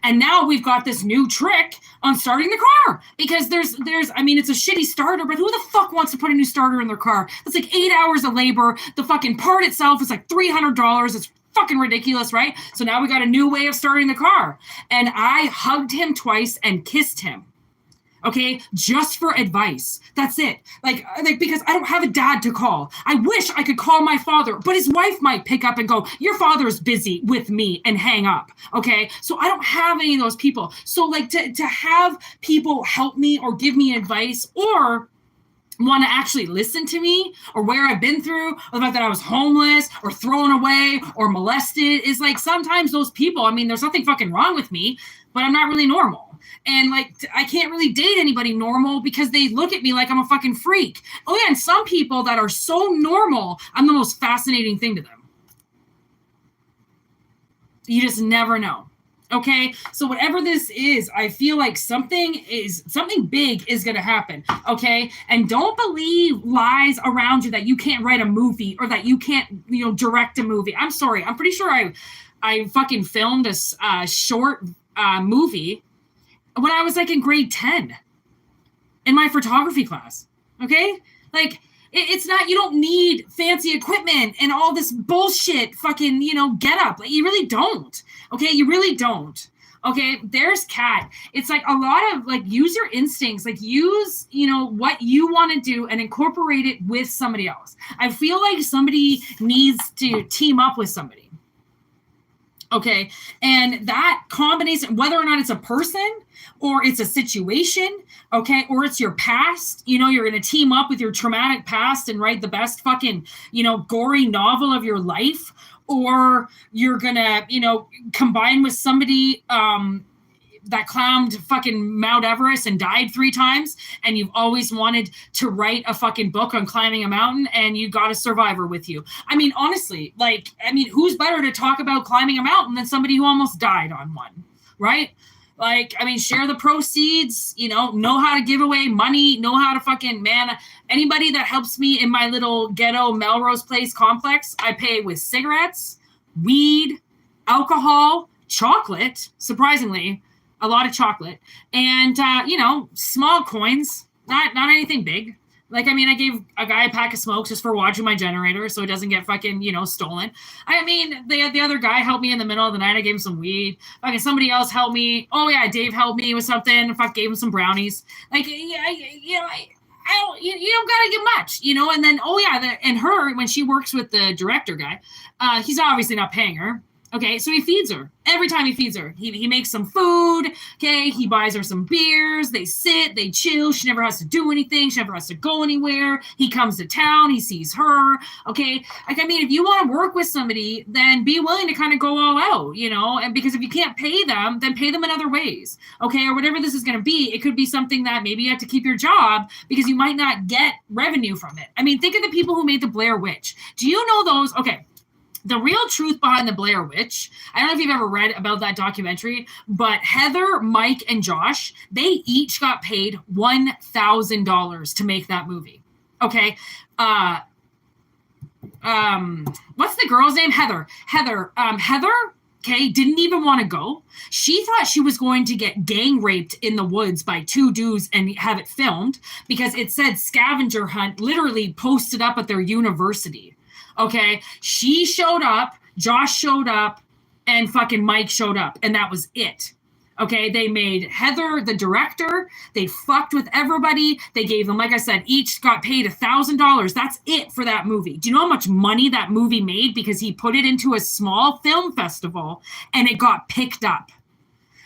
and now we've got this new trick on starting the car, because there's, I mean, it's a shitty starter, but who the fuck wants to put a new starter in their car? That's like 8 hours of labor. The fucking part itself is like $300. It's fucking ridiculous, right? So now we got a new way of starting the car. And I hugged him twice and kissed him. Okay, just for advice. That's it. Like, because I don't have a dad to call. I wish I could call my father, but his wife might pick up and go, your father's busy with me, and hang up. Okay, so I don't have any of those people. So like to have people help me or give me advice, or want to actually listen to me, or where I've been through, or the fact that I was homeless or thrown away or molested, is like, sometimes those people, I mean, there's nothing fucking wrong with me, but I'm not really normal. And like, I can't really date anybody normal because they look at me like I'm a fucking freak. Oh yeah, and some people that are so normal, I'm the most fascinating thing to them. You just never know. Okay, so whatever this is, I feel like something big is going to happen. Okay, and don't believe lies around you that you can't write a movie, or that you can't, you know, direct a movie. I'm sorry, I'm pretty sure I fucking filmed a short movie when I was like in grade 10 in my photography class. Okay, like, it's not, you don't need fancy equipment and all this bullshit fucking, you know, get up. Like, you really don't. Okay, you really don't. Okay, there's Kat. It's like a lot of like, use your instincts, like use, you know, what you want to do and incorporate it with somebody else. I feel like somebody needs to team up with somebody. Okay, and that combination, whether or not it's a person or it's a situation, okay, or it's your past, you know, you're going to team up with your traumatic past and write the best fucking, you know, gory novel of your life, or you're going to, you know, combine with somebody that climbed fucking Mount Everest and died 3 times, and you've always wanted to write a fucking book on climbing a mountain, and you got a survivor with you. I mean, honestly, like, I mean, who's better to talk about climbing a mountain than somebody who almost died on one, right? Like, I mean, share the proceeds, you know how to give away money, know how to fucking, man, anybody that helps me in my little ghetto Melrose Place complex, I pay with cigarettes, weed, alcohol, chocolate, surprisingly, a lot of chocolate, and, you know, small coins, not anything big. Like, I mean, I gave a guy a pack of smokes just for watching my generator so it doesn't get fucking, you know, stolen. I mean, the other guy helped me in the middle of the night. I gave him some weed. Fucking somebody else helped me. Oh, yeah, Dave helped me with something. Fuck, gave him some brownies. Like, yeah, you know, you don't gotta get much, you know. And then, oh, yeah, and her, when she works with the director guy, he's obviously not paying her. Okay, so he feeds her. Every time he feeds her, he makes some food. Okay, he buys her some beers. They sit, they chill. She never has to do anything. She never has to go anywhere. He comes to town. He sees her. Okay, like, I mean, if you want to work with somebody, then be willing to kind of go all out, you know, and because if you can't pay them, then pay them in other ways. Okay, or whatever this is going to be. It could be something that maybe you have to keep your job because you might not get revenue from it. I mean, think of the people who made the Blair Witch. Do you know those? Okay. The real truth behind the Blair Witch, I don't know if you've ever read about that documentary, but Heather, Mike, and Josh, they each got paid $1,000 to make that movie. Okay. What's the girl's name? Heather, okay, didn't even want to go. She thought she was going to get gang raped in the woods by two dudes and have it filmed because it said scavenger hunt literally posted up at their university. Okay, she showed up, Josh showed up, and fucking Mike showed up, and that was it. Okay, they made Heather the director. They fucked with everybody. They gave them, like I said, each got paid $1,000. That's it for that movie. Do you know how much money that movie made? Because he put it into a small film festival, and it got picked up.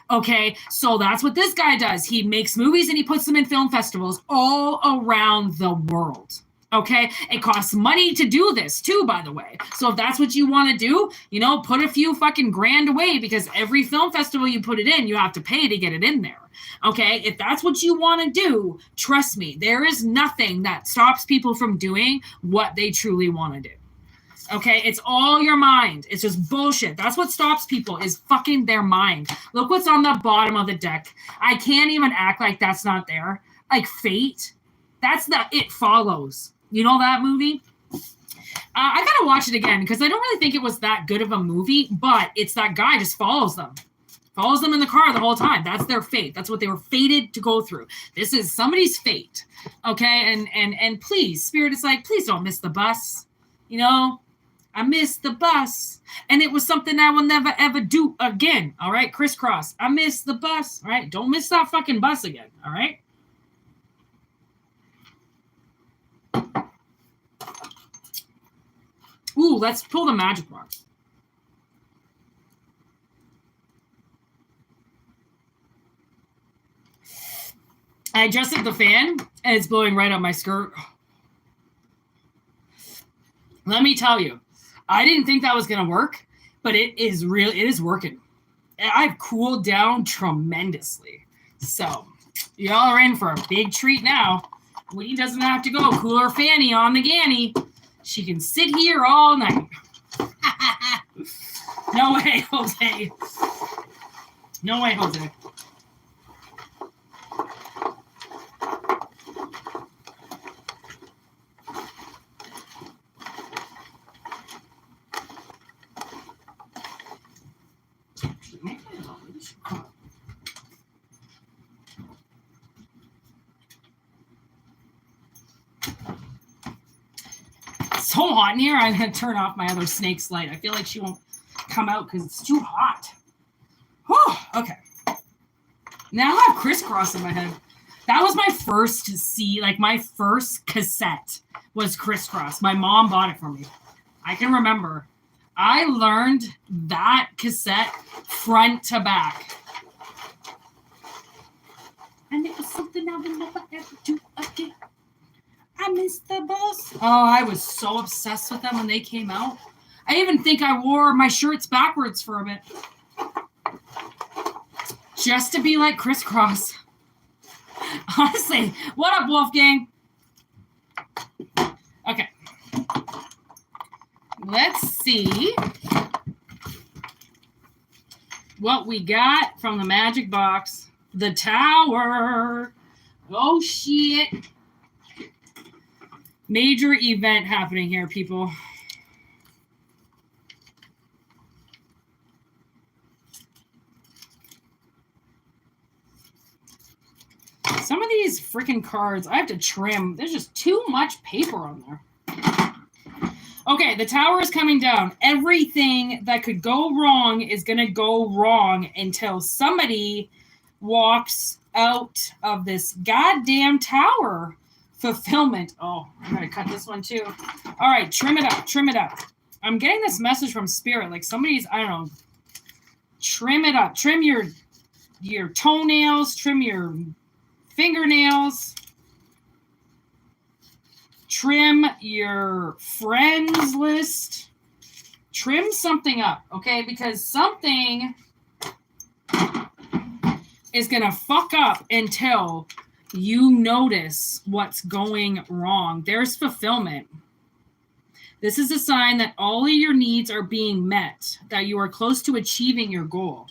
Okay, so that's what this guy does. He makes movies, and he puts them in film festivals all around the world. Okay, it costs money to do this too, by the way. So if that's what you want to do, you know, put a few fucking grand away because every film festival you put it in, you have to pay to get it in there. Okay, if that's what you want to do, trust me, there is nothing that stops people from doing what they truly want to do. Okay, it's all your mind. It's just bullshit. That's what stops people is fucking their mind. Look what's on the bottom of the deck. I can't even act like that's not there. Like Fate, that's the It Follows. You know that movie? I gotta watch it again because I don't really think it was that good of a movie, but it's that guy just follows them in the car the whole time. That's their fate. That's what they were fated to go through. This is somebody's fate. Okay, and please, Spirit is like, please don't miss the bus. You know, I missed the bus, and it was something I will never ever do again. All right, crisscross. I missed the bus. All right, don't miss that fucking bus again. All right. Ooh, let's pull the magic box. I adjusted the fan, and it's blowing right up my skirt. Let me tell you, I didn't think that was going to work, but it is working. I've cooled down tremendously. So, y'all are in for a big treat now. Whitney doesn't have to go cooler fanny on the ganny. She can sit here all night. No way, Jose. No way, Jose. So hot in here, I'm going to turn off my other snake's light. I feel like she won't come out because it's too hot. Whew, okay. Now I have crisscross in my head. That was my first my first cassette was crisscross. My mom bought it for me. I can remember. I learned that cassette front to back. And it was something I would never ever do again. I missed the bus. Oh, I was so obsessed with them when they came out. I even think I wore my shirts backwards for a bit. Just to be like crisscross. Honestly, what up, Wolfgang? Okay. Let's see what we got from the magic box. The tower. Oh, shit. Major event happening here, people. Some of these freaking cards, I have to trim. There's just too much paper on there. Okay, the tower is coming down. Everything that could go wrong is going to go wrong until somebody walks out of this goddamn tower. Fulfillment. Oh, I'm going to cut this one too. All right, trim it up. Trim it up. I'm getting this message from Spirit. Like somebody's, I don't know, trim it up. Trim your toenails. Trim your fingernails. Trim your friends list. Trim something up, okay? Because something is going to fuck up until you notice what's going wrong. There's fulfillment. This is a sign that all of your needs are being met, that you are close to achieving your goal.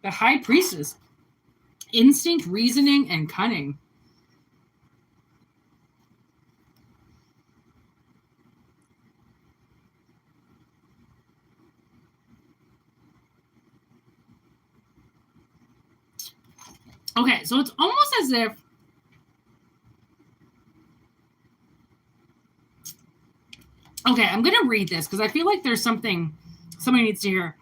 The High Priestess. Instinct, reasoning, and cunning. Okay, so it's almost as if okay, I'm going to read this because I feel like there's something somebody needs to hear.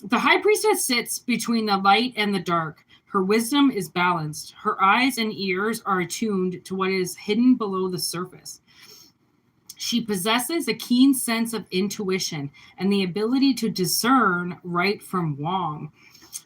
The High Priestess sits between the light and the dark. Her wisdom is balanced. Her eyes and ears are attuned to what is hidden below the surface. She possesses a keen sense of intuition and the ability to discern right from wrong.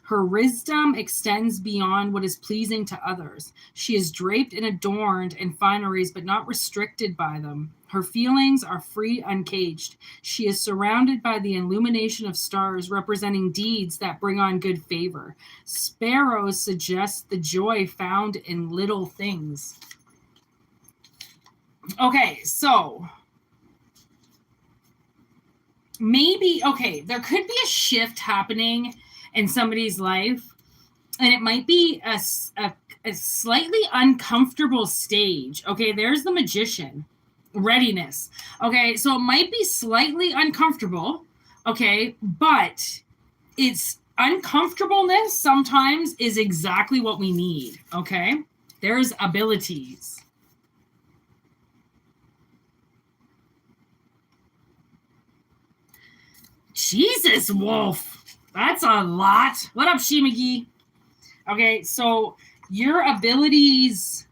Her wisdom extends beyond what is pleasing to others. She is draped and adorned in fineries, but not restricted by them. Her feelings are free, uncaged. She is surrounded by the illumination of stars, representing deeds that bring on good favor. Sparrows suggest the joy found in little things. Okay, so maybe, okay, there could be a shift happening in somebody's life, and it might be a slightly uncomfortable stage. Okay, there's the Magician. Readiness. Okay, so it might be slightly uncomfortable. Okay, but it's uncomfortableness sometimes is exactly what we need. Okay, there's abilities. Jesus, Wolf. That's a lot. What up, She McGee? Okay, so your abilities,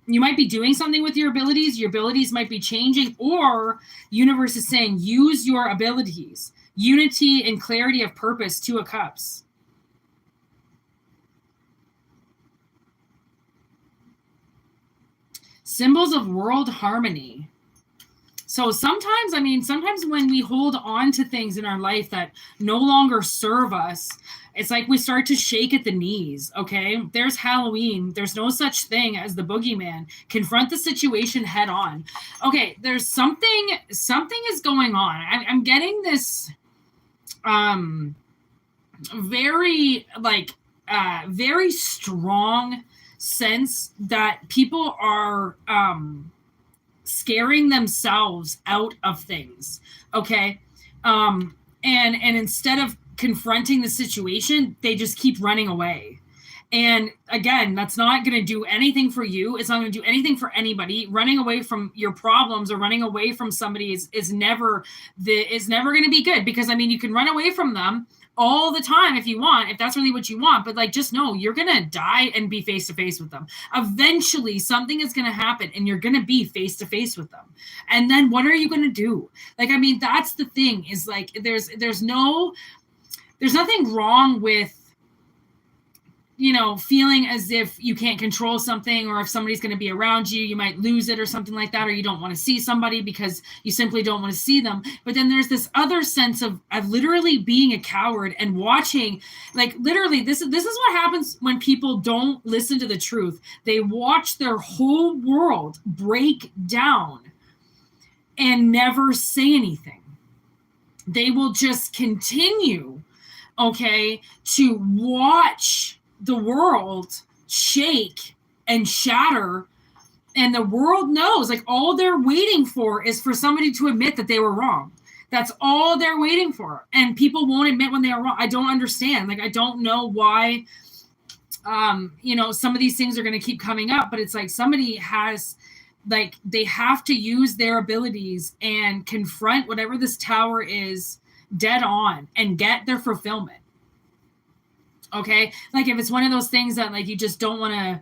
you might be doing something with your abilities. Your abilities might be changing, or universe is saying, use your abilities. Unity and clarity of purpose, 2 of Cups. Symbols of world harmony. So sometimes, I mean, sometimes when we hold on to things in our life that no longer serve us, it's like we start to shake at the knees, okay? There's Halloween. There's no such thing as the boogeyman. Confront the situation head on. Okay, there's something is going on. I'm getting this very strong sense that people are scaring themselves out of things, okay? And instead of confronting the situation, they just keep running away. And again, that's not going to do anything for you. It's not going to do anything for anybody. Running away from your problems or running away from somebody is never going to be good, because I mean, you can run away from them all the time if you want, if that's really what you want, but like, just know you're going to die and be face to face with them. Eventually something is going to happen and you're going to be face to face with them. And then what are you going to do? Like, I mean, that's the thing, is like, there's nothing wrong with, you know, feeling as if you can't control something, or if somebody's going to be around you, you might lose it or something like that, or you don't want to see somebody because you simply don't want to see them. But then there's this other sense of literally being a coward and watching, like, literally, this is what happens when people don't listen to the truth. They watch their whole world break down and never say anything. They will just continue, okay, to watch the world shake and shatter, and the world knows, like, all they're waiting for is for somebody to admit that they were wrong. That's all they're waiting for, and people won't admit when they are wrong. I don't understand. Like, I don't know why you know, some of these things are going to keep coming up, but it's like somebody has, like, they have to use their abilities and confront whatever this tower is dead on and get their fulfillment. Okay? Like if it's one of those things that like you just don't want to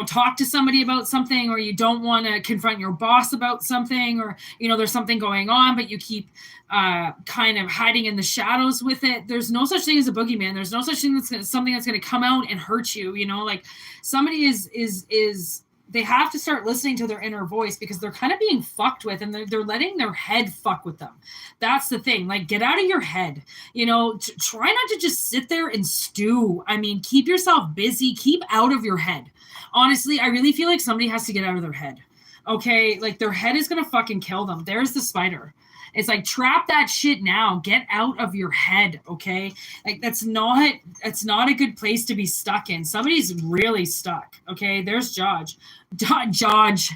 talk to somebody about something, or you don't want to confront your boss about something, or, there's something going on, but you keep kind of hiding in the shadows with it. There's no such thing as a boogeyman. There's no such thing as something that's going to come out and hurt you. Like somebody is they have to start listening to their inner voice, because they're kind of being fucked with, and they're letting their head fuck with them. That's the thing. Like, get out of your head, try not to just sit there and stew. I mean, keep yourself busy, keep out of your head. Honestly, I really feel like somebody has to get out of their head. Okay. Like their head is going to fucking kill them. There's the spider. It's like, trap that shit now. Get out of your head, okay? Like, it's not a good place to be stuck in. Somebody's really stuck, okay? There's Judge. Judge.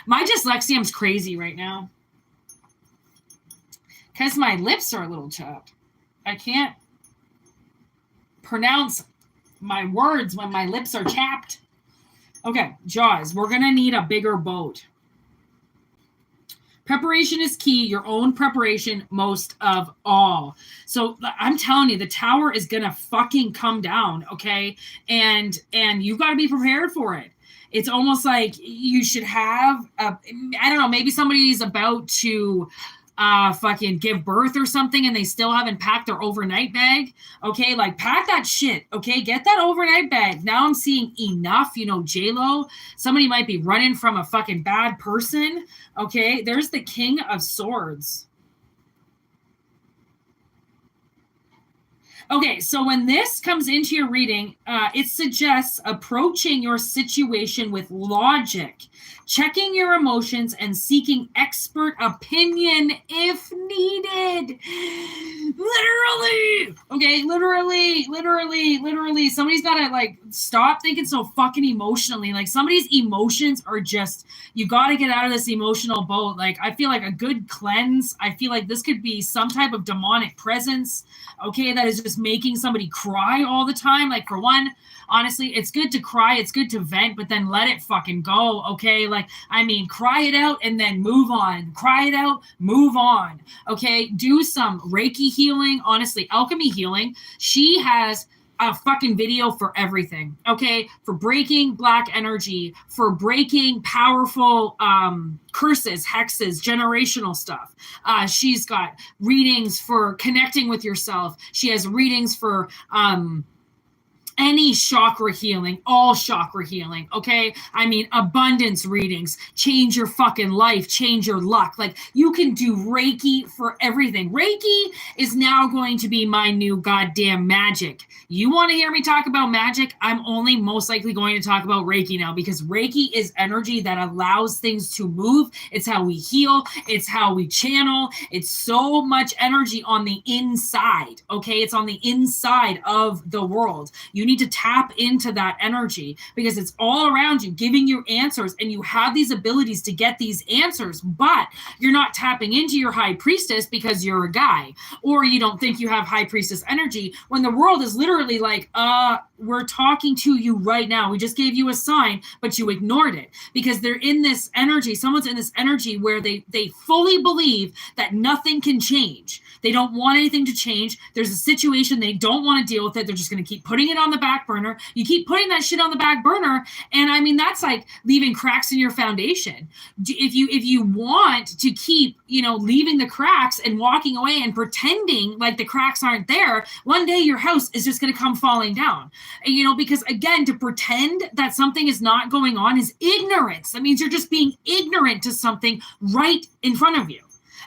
My dyslexium's crazy right now. Because my lips are a little chapped. I can't pronounce my words when my lips are chapped. Okay, Jaws. We're going to need a bigger boat. Preparation is key. Your own preparation most of all. So I'm telling you, the tower is going to fucking come down, okay? And you've got to be prepared for it. It's almost like you should have, I don't know, maybe somebody's about to fucking give birth or something, and they still haven't packed their overnight bag. Okay, like pack that shit. Okay, get that overnight bag. Now I'm seeing enough. J-Lo. Somebody might be running from a fucking bad person. Okay, there's the King of Swords. Okay, so when this comes into your reading, it suggests approaching your situation with logic, checking your emotions, and seeking expert opinion if needed. Literally. Okay, literally. Somebody's got to, like, stop thinking so fucking emotionally. Like, somebody's emotions are just, you got to get out of this emotional boat. Like, I feel like a good cleanse. I feel like this could be some type of demonic presence, okay, that is just making somebody cry all the time. Like, for one, honestly, it's good to cry, it's good to vent, but then let it fucking go, okay? Like, I mean, cry it out and then move on. Cry it out, move on, okay? Do some Reiki healing, honestly, alchemy healing. She has a fucking video for everything, okay? For breaking black energy, for breaking powerful curses, hexes, generational stuff. She's got readings for connecting with yourself. She has readings for any chakra healing, all chakra healing, okay? I mean, abundance readings, change your fucking life, change your luck. Like, you can do Reiki for everything. Reiki is now going to be my new goddamn magic. You want to hear me talk about magic? I'm only most likely going to talk about Reiki now, because Reiki is energy that allows things to move. It's how we heal. It's how we channel. It's so much energy on the inside, okay? It's on the inside of the world. You need to tap into that energy, because it's all around you, giving you answers, and you have these abilities to get these answers, but you're not tapping into your high priestess because you're a guy, or you don't think you have high priestess energy, when the world is literally like, we're talking to you right now. We just gave you a sign, but you ignored it, because they're in this energy. Someone's in this energy where they fully believe that nothing can change. They don't want anything to change. There's a situation, they don't want to deal with it. They're just going to keep putting it on the back burner. You keep putting that shit on the back burner, and I mean, that's like leaving cracks in your foundation. If you want to keep, leaving the cracks and walking away and pretending like the cracks aren't there, one day your house is just going to come falling down. Because again, to pretend that something is not going on is ignorance. That means you're just being ignorant to something right in front of you.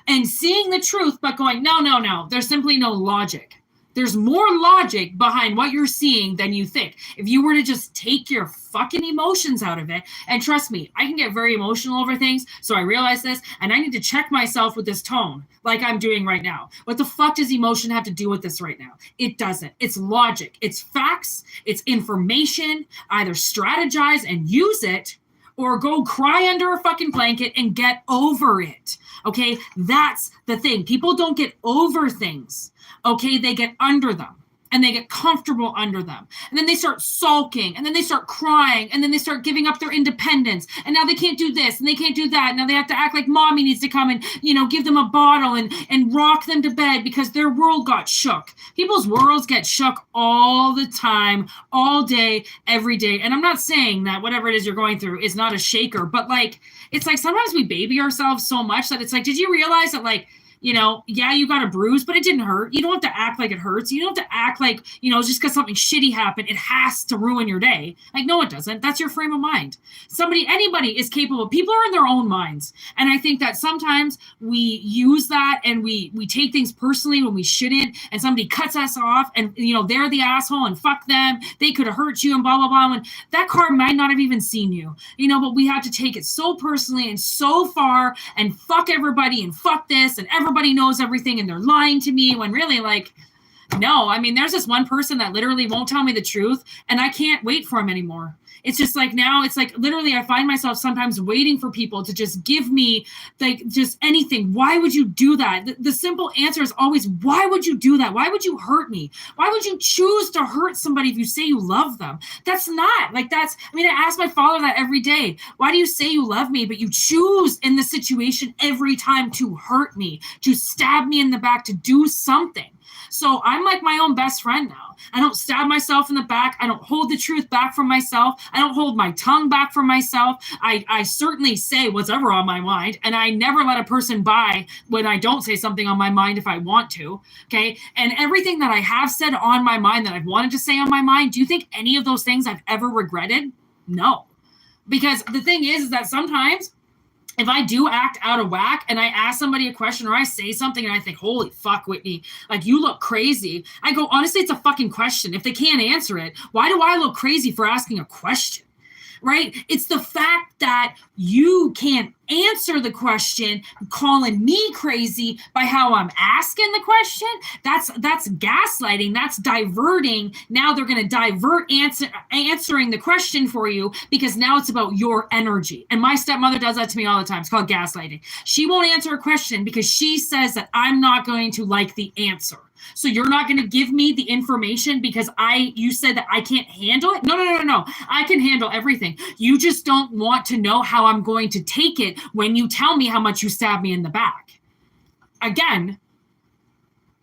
And seeing the truth, but going, no, there's simply no logic. There's more logic behind what you're seeing than you think. If you were to just take your fucking emotions out of it, and trust me, I can get very emotional over things, so I realize this, and I need to check myself with this tone, like I'm doing right now. What the fuck does emotion have to do with this right now? It doesn't. It's logic. It's facts. It's information. Either strategize and use it, or go cry under a fucking blanket and get over it. Okay, that's the thing. People don't get over things. Okay, they get under them. and they get comfortable under them. And then they start sulking, and then they start crying, and then they start giving up their independence. And now they can't do this, and they can't do that. Now they have to act like mommy needs to come and, give them a bottle and rock them to bed because their world got shook. People's worlds get shook all the time, all day, every day. And I'm not saying that whatever it is you're going through is not a shaker, but it's like sometimes we baby ourselves so much that it's like, did you realize that yeah, you got a bruise, but it didn't hurt. You don't have to act like it hurts. You don't have to act like, just because something shitty happened, it has to ruin your day. Like, no, it doesn't. That's your frame of mind. Anybody is capable. People are in their own minds. And I think that sometimes we use that and we take things personally when we shouldn't, and somebody cuts us off and, they're the asshole and fuck them. They could have hurt you and blah, blah, blah. When that card might not have even seen you, but we have to take it so personally and so far and fuck everybody and fuck this and everybody knows everything and they're lying to me, when really, no. I mean, there's this one person that literally won't tell me the truth, and I can't wait for him anymore. It's just now it's literally I find myself sometimes waiting for people to just give me just anything. Why would you do that? The simple answer is always, why would you do that? Why would you hurt me? Why would you choose to hurt somebody if you say you love them? That's not I ask my father that every day. Why do you say you love me, but you choose in the situation every time to hurt me, to stab me in the back, to do something? So I'm like my own best friend now. I don't stab myself in the back. I don't hold the truth back from myself. I don't hold my tongue back from myself. I certainly say what's ever on my mind, and I never let a person by when I don't say something on my mind if I want to, okay? And everything that I have said on my mind that I've wanted to say on my mind, do you think any of those things I've ever regretted? No. Because the thing is that sometimes if I do act out of whack and I ask somebody a question or I say something and I think, holy fuck, Whitney, you look crazy. I go, honestly, it's a fucking question. If they can't answer it, why do I look crazy for asking a question? Right? It's the fact that you can't answer the question, calling me crazy by how I'm asking the question. That's gaslighting. That's diverting. Now they're going to divert answering the question for you because now it's about your energy. And my stepmother does that to me all the time. It's called gaslighting. She won't answer a question because she says that I'm not going to like the answer. So you're not going to give me the information because you said that I can't handle it? No. I can handle everything. You just don't want to know how I'm going to take it when you tell me how much you stabbed me in the back. Again,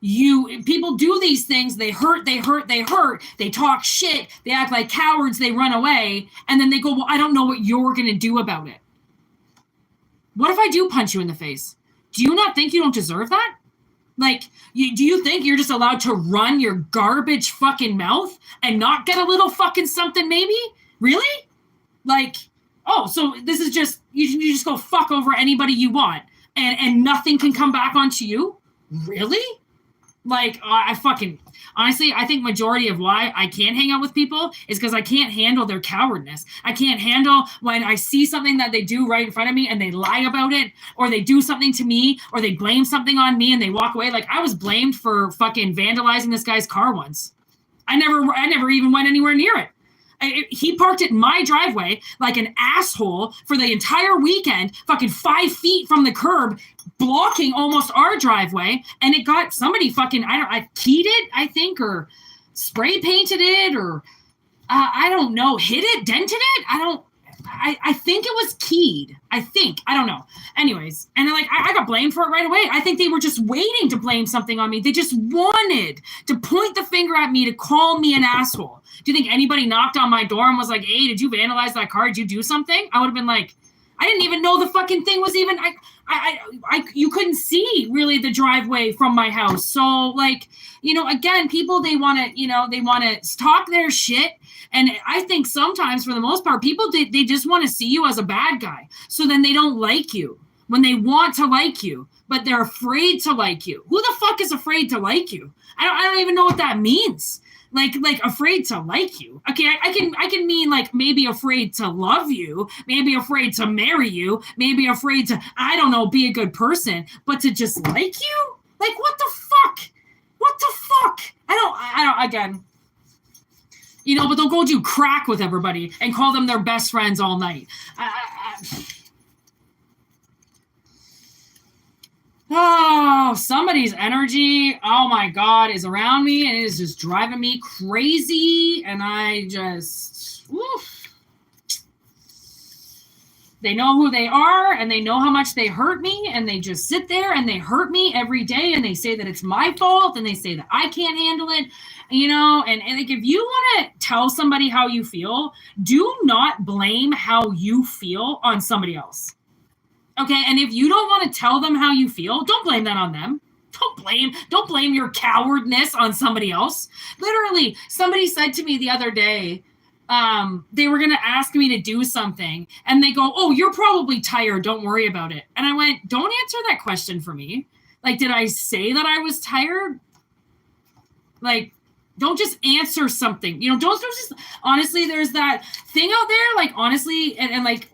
people do these things. They hurt. They talk shit. They act like cowards. They run away. And then they go, well, I don't know what you're going to do about it. What if I do punch you in the face? Do you not think you don't deserve that? Do you think you're just allowed to run your garbage fucking mouth and not get a little fucking something maybe? Really? So this is just, you just go fuck over anybody you want and nothing can come back onto you? Really? Honestly, I think majority of why I can't hang out with people is because I can't handle their cowardness. I can't handle when I see something that they do right in front of me and they lie about it, or they do something to me, or they blame something on me and they walk away. I was blamed for fucking vandalizing this guy's car once. I never even went anywhere near it. He parked it in my driveway like an asshole for the entire weekend, fucking 5 feet from the curb, blocking almost our driveway. And it got somebody I keyed it, I think, or spray painted it, or I don't know, hit it, dented it. I think it was keyed. I don't know. Anyways, and I got blamed for it right away. I think they were just waiting to blame something on me. They just wanted to point the finger at me to call me an asshole. Do you think anybody knocked on my door and was like, hey, did you vandalize that car? Did you do something? I would have been like, I didn't even know the fucking thing was even, you couldn't see really the driveway from my house. So again, people, they want to talk their shit. And I think sometimes for the most part, people, they just want to see you as a bad guy. So then they don't like you when they want to like you, but they're afraid to like you. Who the fuck is afraid to like you? I don't even know what that means. Afraid to like you. Okay, I can mean maybe afraid to love you, maybe afraid to marry you, maybe afraid to, I don't know, be a good person, but to just like you? What the fuck? What the fuck? I don't, again, but they'll go do crack with everybody and call them their best friends all night. Oh, somebody's energy, oh my God, is around me and it is just driving me crazy. And I just, oof. They know who they are and they know how much they hurt me, and they just sit there and they hurt me every day, and they say that it's my fault, and they say that I can't handle it, you know. And like, if you want to tell somebody how you feel, do not blame how you feel on somebody else. Okay, and if you don't want to tell them how you feel, don't blame that on them. Don't blame your cowardness on somebody else. Literally, somebody said to me the other day, they were going to ask me to do something, and they go, oh, you're probably tired, don't worry about it. And I went, don't answer that question for me. Like, did I say that I was tired? Like, don't just answer something, you know. Don't just, honestly, there's that thing out there, like, honestly, and like,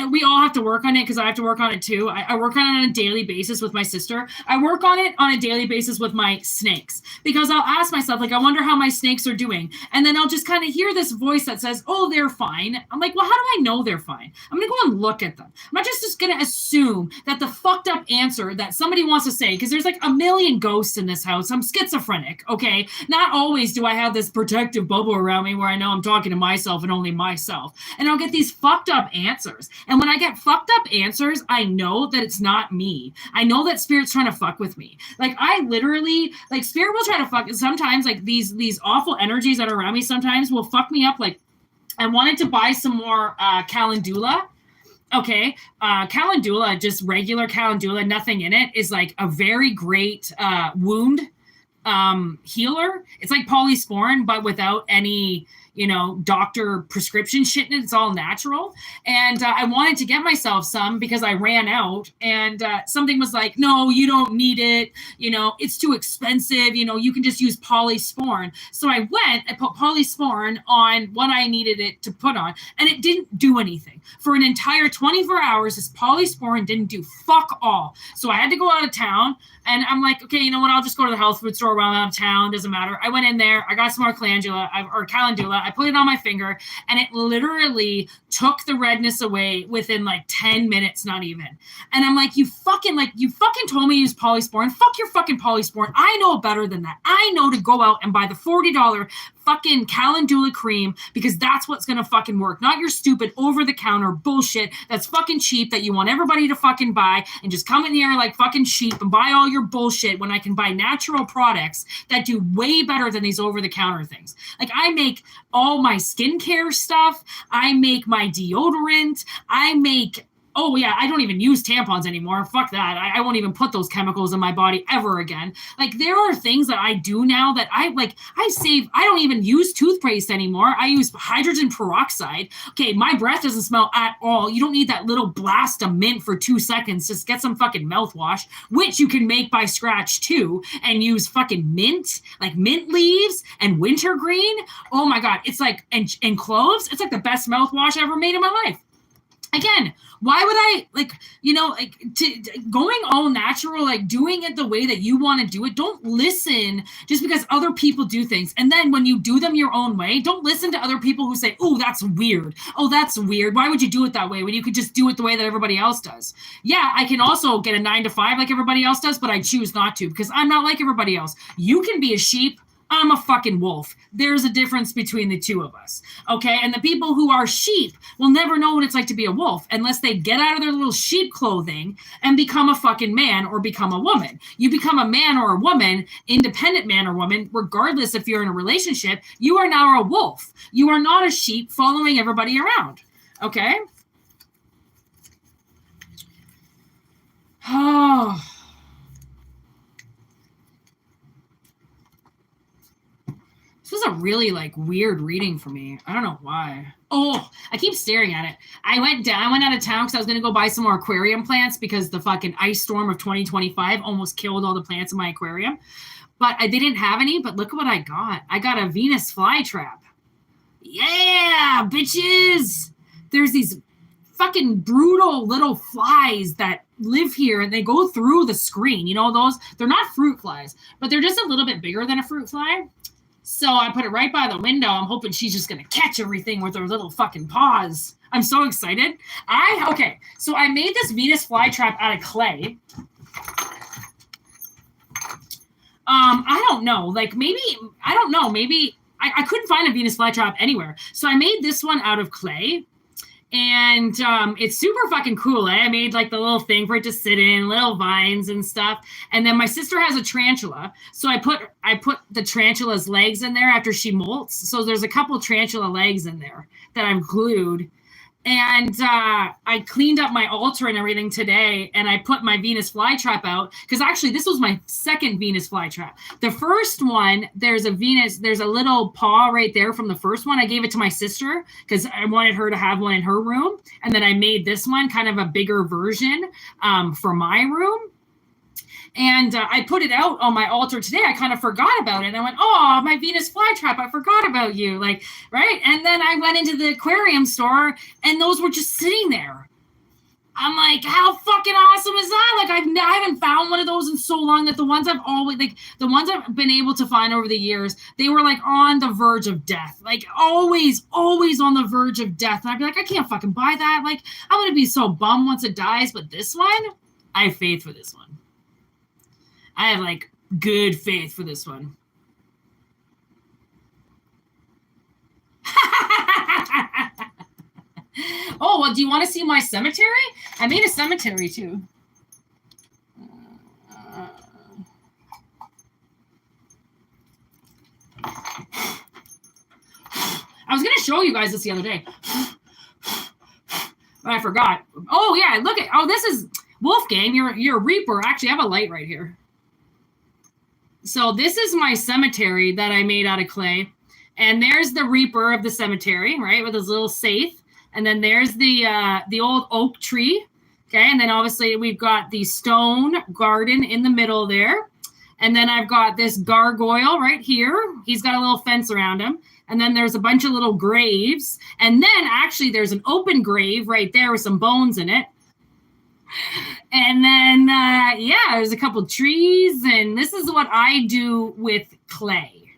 we all have to work on it, because I have to work on it too. I work on it on a daily basis with my sister. I work on it on a daily basis with my snakes, because I'll ask myself, like, I wonder how my snakes are doing. And then I'll just kind of hear this voice that says, oh, they're fine. I'm like, well, how do I know they're fine? I'm going to go and look at them. I'm not just going to assume that the fucked up answer that somebody wants to say, because there's like a million ghosts in this house. I'm schizophrenic, okay? Not always do I have this protective bubble around me where I know I'm talking to myself and only myself. And I'll get these fucked up answers. And when I get fucked up answers, I know that it's not me. I know that Spirit's trying to fuck with me. Like, I literally, like, Spirit will try to fuck. Sometimes, like, these awful energies that are around me sometimes will fuck me up. Like, I wanted to buy some more calendula. Okay, calendula, just regular calendula, nothing in it, is like a very great wound healer. It's like polysporin, but without any, you know, doctor prescription shit in it. It's all natural. And I wanted to get myself some because I ran out, and something was like, no, you don't need it. You know, it's too expensive. You know, you can just use polysporin. So I went, I put polysporin on what I needed it to put on, and it didn't do anything. For an entire 24 hours, this polysporin didn't do fuck all. So I had to go out of town, and I'm like, okay, you know what? I'll just go to the health food store around out of town. Doesn't matter. I went in there. I got some more calendula. I put it on my finger, and it literally took the redness away within like 10 minutes, not even. And I'm like, you fucking told me to use polysporin. Fuck your fucking polysporin. I know better than that. I know to go out and buy the $40 fucking calendula cream, because that's what's gonna fucking work. Not your stupid over-the-counter bullshit that's fucking cheap that you want everybody to fucking buy, and just come in here like fucking sheep and buy all your bullshit when I can buy natural products that do way better than these over-the-counter things. Like, I make all my skincare stuff. I make my deodorant. I make, oh yeah, I don't even use tampons anymore. Fuck that. I won't even put those chemicals in my body ever again. Like, there are things that I do now that I don't even use toothpaste anymore. I use hydrogen peroxide. Okay, my breath doesn't smell at all. You don't need that little blast of mint for 2 seconds. Just get some fucking mouthwash, which you can make by scratch too, and use fucking mint, like mint leaves and wintergreen. Oh my God. It's like, and cloves. It's like the best mouthwash I ever made in my life. Again, why would I, like, you know, like, going all natural, like doing it the way that you want to do it? Don't listen just because other people do things. And then when you do them your own way, don't listen to other people who say, oh, that's weird. Oh, that's weird. Why would you do it that way when you could just do it the way that everybody else does? Yeah, I can also get a 9 to 5 like everybody else does, but I choose not to, because I'm not like everybody else. You can be a sheep. I'm a fucking wolf. There's a difference between the two of us, okay? And the people who are sheep will never know what it's like to be a wolf unless they get out of their little sheep clothing and become a fucking man or become a woman. You become a man or a woman, independent man or woman, regardless if you're in a relationship, you are now a wolf. You are not a sheep following everybody around, okay? Oh... This was a really, like, weird reading for me. I don't know why. Oh, I keep staring at it. I went out of town because I was going to go buy some more aquarium plants because the fucking ice storm of 2025 almost killed all the plants in my aquarium. But they didn't have any, but look at what I got. I got a Venus flytrap. Yeah, bitches! There's these fucking brutal little flies that live here, and they go through the screen. You know those? They're not fruit flies, but they're just a little bit bigger than a fruit fly. So I put it right by the window. I'm hoping she's just going to catch everything with her little fucking paws. I'm so excited. Okay, so I made this Venus flytrap out of clay. I don't know. Like maybe, I don't know. Maybe I couldn't find a Venus flytrap anywhere. So I made this one out of clay. And it's super fucking cool. I made like the little thing for it to sit in, little vines and stuff. And then my sister has a tarantula. So I put the tarantula's legs in there after she molts. So there's a couple tarantula legs in there that I've glued. And I cleaned up my altar and everything today, and I put my Venus flytrap out, because actually this was my second Venus flytrap. The first one, there's a little paw right there from the first one. I gave it to my sister because I wanted her to have one in her room, and then I made this one kind of a bigger version for my room. And I put it out on my altar today. I kind of forgot about it. And I went, oh, my Venus flytrap, I forgot about you. Like, right? And then I went into the aquarium store and those were just sitting there. I'm like, how fucking awesome is that? Like, I haven't found one of those in so long, that the ones I've always, like, the ones I've been able to find over the years, they were like on the verge of death. Like, always on the verge of death. And I'd be like, I can't fucking buy that. Like, I'm going to be so bummed once it dies. But this one, I have faith for this one. I have like good faith for this one. Oh, well, do you want to see my cemetery? I made a cemetery too. I was going to show you guys this the other day, but I forgot. Oh yeah, look at, oh, this is Wolfgang, you're a reaper. Actually, I have a light right here. So this is my cemetery that I made out of clay. And there's the reaper of the cemetery, right, with his little safe. And then there's the old oak tree. Okay, and then obviously we've got the stone garden in the middle there. And then I've got this gargoyle right here. He's got a little fence around him. And then there's a bunch of little graves. And then actually there's an open grave right there with some bones in it. And then, yeah, there's a couple trees, and this is what I do with clay.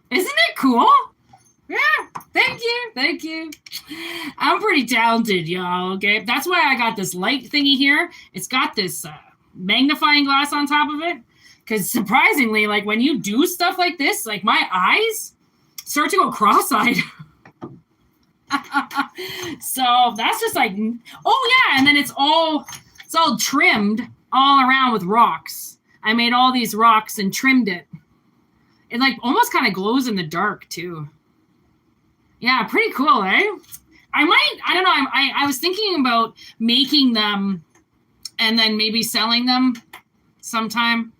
Isn't it cool? Yeah, thank you. I'm pretty talented, y'all, okay? That's why I got this light thingy here. It's got this magnifying glass on top of it, because surprisingly, like, when you do stuff like this, like, my eyes start to go cross-eyed. So that's just like, oh yeah, and then it's all trimmed all around with rocks. I made all these rocks and trimmed it. It like almost kind of glows in the dark too. Yeah, pretty cool, eh? I don't know, I was thinking about making them and then maybe selling them sometime,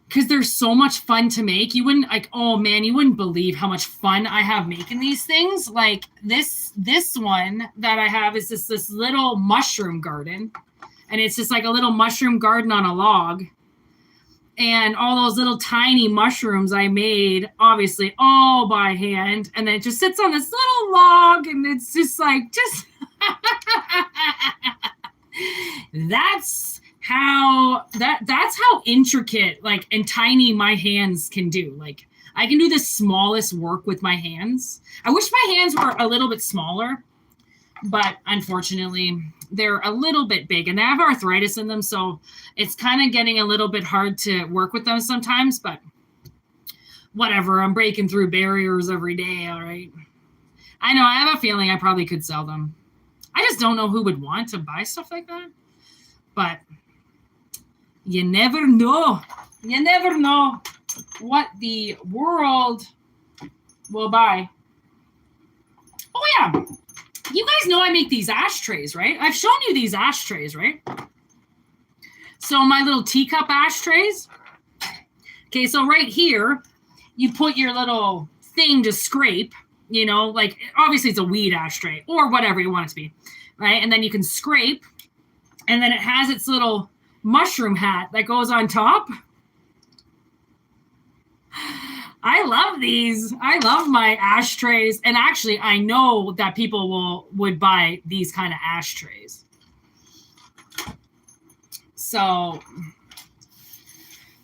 because they're so much fun to make. You wouldn't, like, oh man, you wouldn't believe how much fun I have making these things. Like this one that I have is this little mushroom garden, and it's just like a little mushroom garden on a log. And all those little tiny mushrooms I made, obviously all by hand, and then it just sits on this little log, and it's just like, that's how intricate, like, and tiny my hands can do. Like, I can do the smallest work with my hands. I wish my hands were a little bit smaller, but unfortunately they're a little bit big, and they have arthritis in them, so it's kind of getting a little bit hard to work with them sometimes. But whatever, I'm breaking through barriers every day. All right, I know, I have a feeling I probably could sell them. I just don't know who would want to buy stuff like that, but you never know. You never know what the world will buy. Oh, yeah. You guys know I make these ashtrays, right? I've shown you these ashtrays, right? So my little teacup ashtrays. Okay, so right here, you put your little thing to scrape, you know, like, obviously it's a weed ashtray or whatever you want it to be, right? And then you can scrape, and then it has its little mushroom hat that goes on top. I love these. I love my ashtrays. And actually, I know that people would buy these kind of ashtrays. So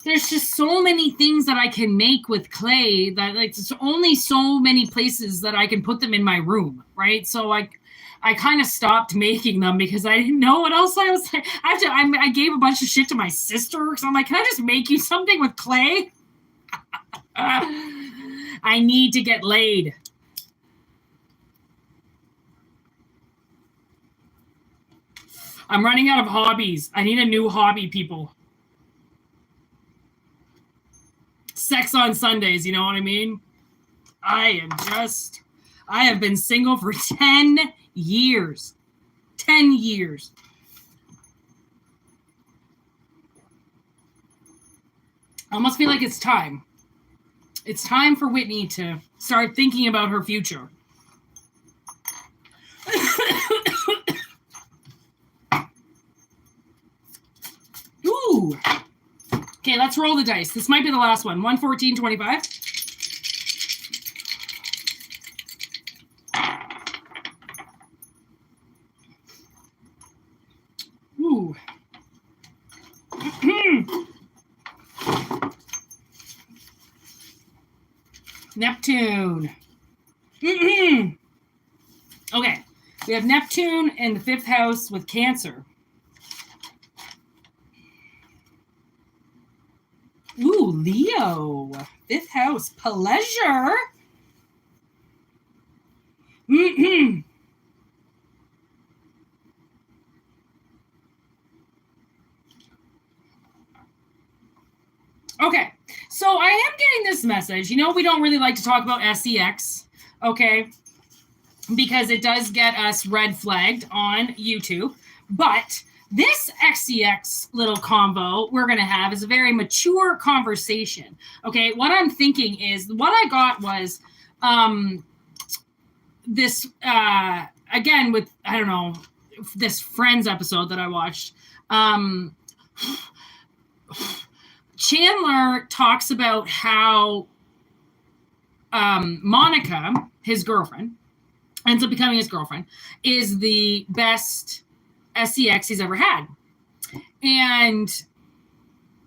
there's just so many things that I can make with clay that, like, there's only so many places that I can put them in my room, right? So, like, I kind of stopped making them because I didn't know what else I was like. I gave a bunch of shit to my sister because I'm like, can I just make you something with clay? I need to get laid. I'm running out of hobbies. I need a new hobby, people. Sex on Sundays, you know what I mean? I have been single for 10 years. 10 years. I almost feel like it's time. It's time for Whitney to start thinking about her future. Ooh. Okay, let's roll the dice. This might be the last one. 1, 14, 25. Ooh. Neptune. Okay, we have Neptune in the 5th house with Cancer. Ooh, Leo. 5th house, pleasure. Okay, so I am getting this message. You know, we don't really like to talk about SEX, okay, because it does get us red flagged on YouTube. But this XCX little combo we're going to have is a very mature conversation. Okay, what I'm thinking is what I got was this, again, with, I don't know, this Friends episode that I watched. Chandler talks about how Monica, his girlfriend, ends up becoming his girlfriend, is the best SEX he's ever had. And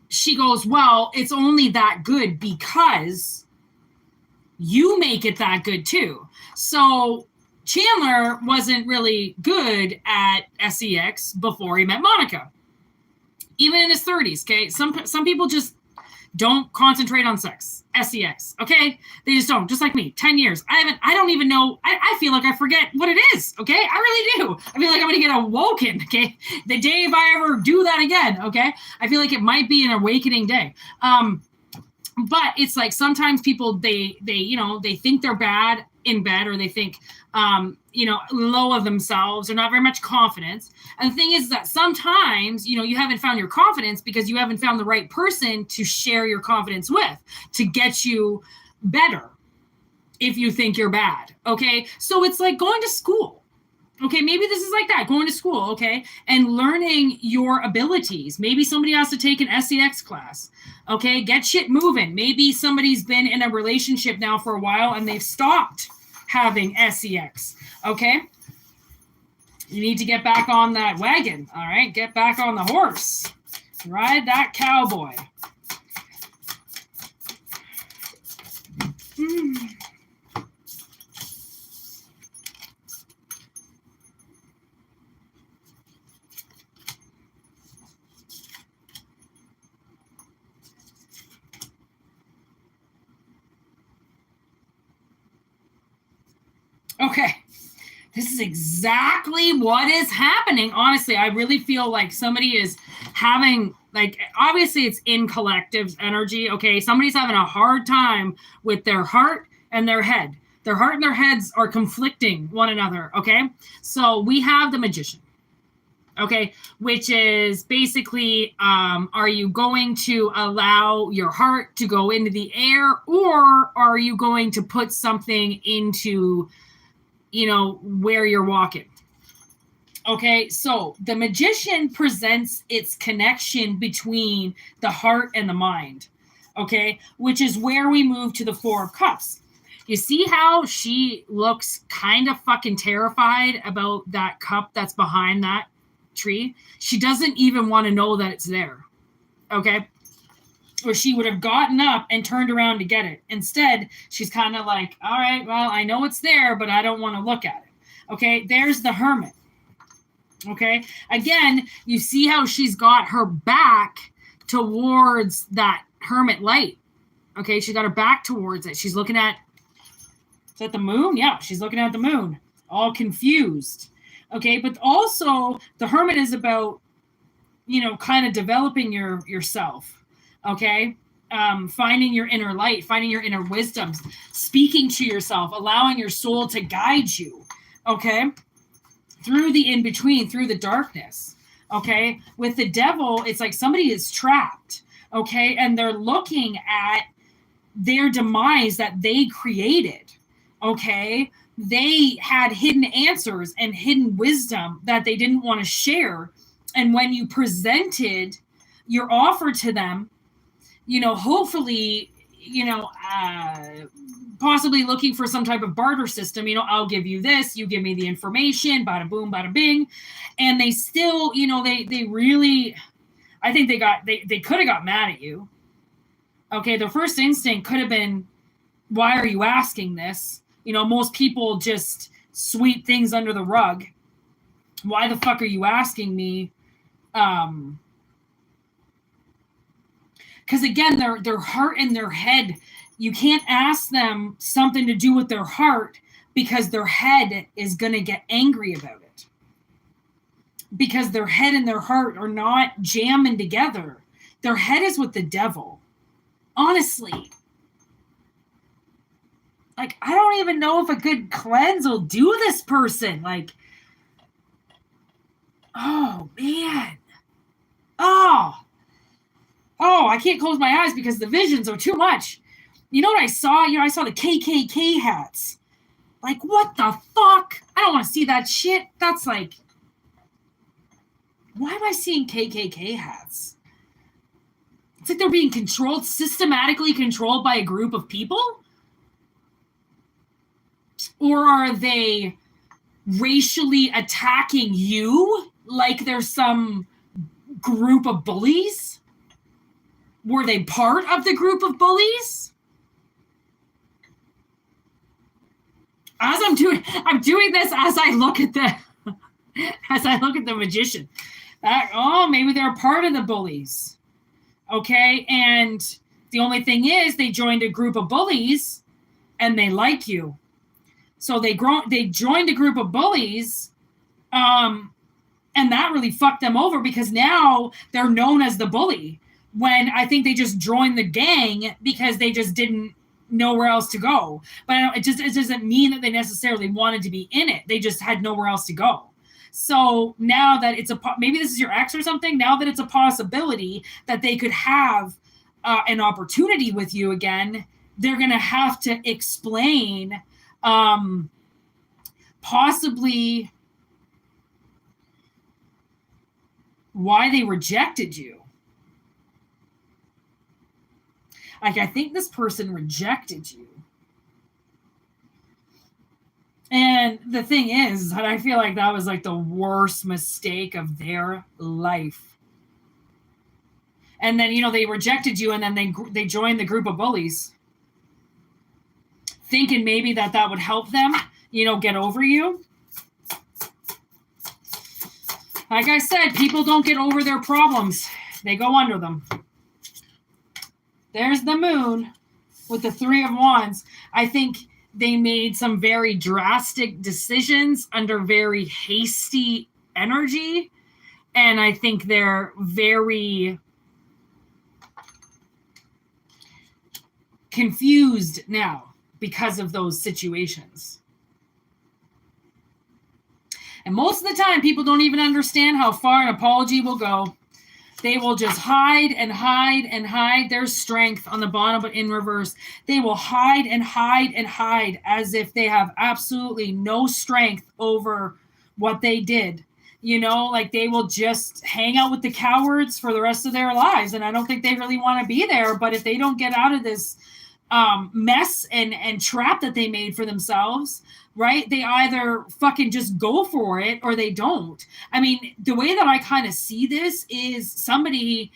she goes, well, it's only that good because you make it that good too. So Chandler wasn't really good at SEX before he met Monica. Even in his 30s, okay? Some people just don't concentrate on sex. SEX, okay? They just don't, just like me. 10 years. I don't even know. I feel like I forget what it is, okay? I really do. I feel like I'm going to get awoken, okay? The day if I ever do that again, okay? I feel like it might be an awakening day. But it's like sometimes people, they think they're bad in bed, or they think, low of themselves, or not very much confidence. And the thing is that sometimes, you haven't found your confidence because you haven't found the right person to share your confidence with, to get you better if you think you're bad. Okay. So it's like going to school. Okay. Maybe this is like that, going to school. Okay. And learning your abilities. Maybe somebody has to take an SEX class. Okay. Get shit moving. Maybe somebody's been in a relationship now for a while and they've stopped having SEX. Okay. You need to get back on that wagon. All right. Get back on the horse. Ride that cowboy. Okay. This is exactly what is happening. Honestly, I really feel like somebody is having, like, obviously it's in collective's energy. Okay. Somebody's having a hard time with their heart and their head. Their heart and their heads are conflicting one another. Okay. So we have the Magician. Okay. Which is basically, are you going to allow your heart to go into the air, or are you going to put something into, where you're walking? Okay, so the Magician presents its connection between the heart and the mind, okay, which is where we move to the 4 of Cups. You see how she looks kind of fucking terrified about that cup that's behind that tree? She doesn't even want to know that it's there, okay? Or she would have gotten up and turned around to get it. Instead, she's kind of like, all right, well, I know it's there, but I don't want to look at it. Okay, there's the Hermit. Okay, again, you see how she's got her back towards that Hermit light. Okay, she got her back towards it. She's looking at, is that the moon? Yeah, she's looking at the moon, all confused. Okay, but also the Hermit is about, kind of developing yourself. Okay, finding your inner light, finding your inner wisdom, speaking to yourself, allowing your soul to guide you. Okay, through the in-between, through the darkness. Okay, with the Devil, it's like somebody is trapped. Okay, and they're looking at their demise that they created. Okay, they had hidden answers and hidden wisdom that they didn't want to share. And when you presented your offer to them, hopefully, possibly looking for some type of barter system, I'll give you this, you give me the information, bada boom, bada bing. And they still, they really, I think they could have got mad at you. Okay, their first instinct could have been, why are you asking this? Most people just sweep things under the rug. Why the fuck are you asking me? Because again, their heart and their head, you can't ask them something to do with their heart because their head is going to get angry about it. Because their head and their heart are not jamming together. Their head is with the Devil. Honestly. Like, I don't even know if a good cleanse will do this person. Like, oh, man. Oh, I can't close my eyes because the visions are too much. You know what I saw? I saw the KKK hats. Like, what the fuck? I don't want to see that shit. That's like, why am I seeing KKK hats? It's like they're being controlled, systematically controlled by a group of people? Or are they racially attacking you like there's some group of bullies? Were they part of the group of bullies? I'm doing this as I look at the magician. Maybe they're part of the bullies. Okay, and the only thing is they joined a group of bullies and they like you. So they joined a group of bullies, and that really fucked them over because now they're known as the bully. When I think they just joined the gang because they just didn't know where else to go. But it doesn't mean that they necessarily wanted to be in it. They just had nowhere else to go. So now that maybe this is your ex or something, now that it's a possibility that they could have an opportunity with you again, they're going to have to explain possibly why they rejected you. Like, I think this person rejected you. And the thing is that I feel like that was like the worst mistake of their life. And then, they rejected you and then they joined the group of bullies. Thinking maybe that would help them, get over you. Like I said, people don't get over their problems. They go under them. There's the Moon with the Three of Wands. I think they made some very drastic decisions under very hasty energy. And I think they're very confused now because of those situations. And most of the time, people don't even understand how far an apology will go. They will just hide and hide and hide their strength on the bottom, but in reverse. They will hide and hide and hide as if they have absolutely no strength over what they did. Like they will just hang out with the cowards for the rest of their lives. And I don't think they really want to be there. But if they don't get out of this mess and trap that they made for themselves, right? They either fucking just go for it or they don't. I mean, the way that I kind of see this is somebody,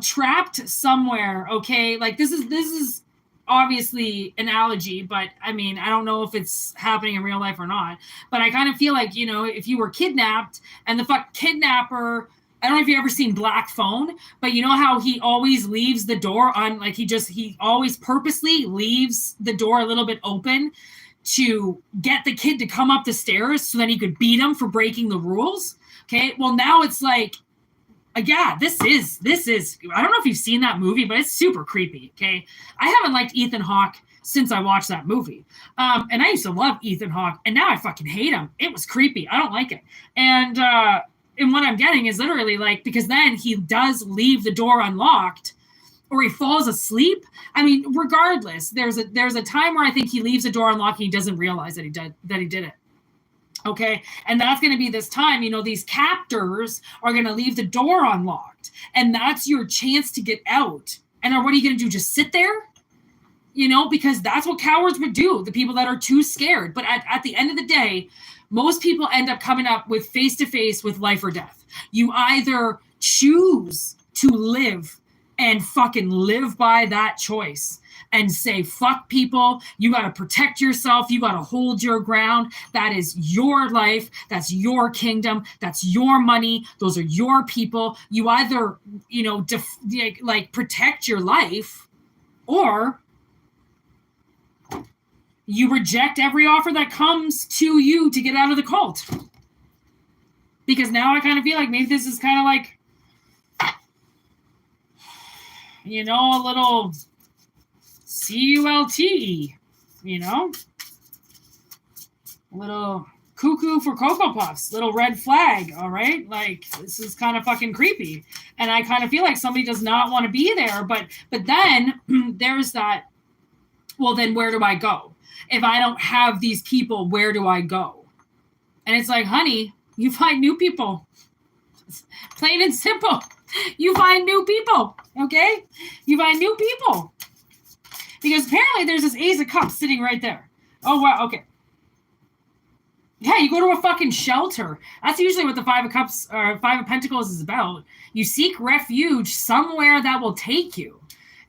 trapped somewhere. Okay. Like this is obviously analogy, but I mean, I don't know if it's happening in real life or not. But I kind of feel like, you know, if you were kidnapped and the kidnapper, I don't know if you've ever seen Black Phone, but you know how he always leaves the door on, like he always purposely leaves the door a little bit open to get the kid to come up the stairs so then he could beat him for breaking the rules. Okay. Well, now it's like, yeah, this is, I don't know if you've seen that movie, but it's super creepy. Okay. I haven't liked Ethan Hawke since I watched that movie. And I used to love Ethan Hawke, and now I fucking hate him. It was creepy. I don't like it. And what I'm getting is literally like, because then he does leave the door unlocked, or he falls asleep. I mean, regardless, there's a time where I think he leaves the door unlocked and he doesn't realize that he did it. Okay. And that's going to be this time, you know, these captors are going to leave the door unlocked, and that's your chance to get out. And what are you going to do? Just sit there? You know, because that's what cowards would do. The people that are too scared. But at the end of the day, most people end up coming up with face-to-face with life or death. You either choose to live and fucking live by that choice and say, fuck people. You got to protect yourself. You got to hold your ground. That is your life. That's your kingdom. That's your money. Those are your people. You either, you know, like protect your life, or you reject every offer that comes to you to get out of the cult. Because now I kind of feel like maybe this is kind of like, you know, a little CULT, you know, little cuckoo for Cocoa Puffs, little red flag. All right. Like, this is kind of fucking creepy. And I kind of feel like somebody does not want to be there, but then there's that, well, then where do I go? If I don't have these people, where do I go? And it's like, honey, you find new people. Plain and simple. You find new people, okay? You find new people. Because apparently there's this Ace of Cups sitting right there. Oh, wow, okay. Yeah, you go to a fucking shelter. That's usually what the Five of Cups or Five of Pentacles is about. You seek refuge somewhere that will take you.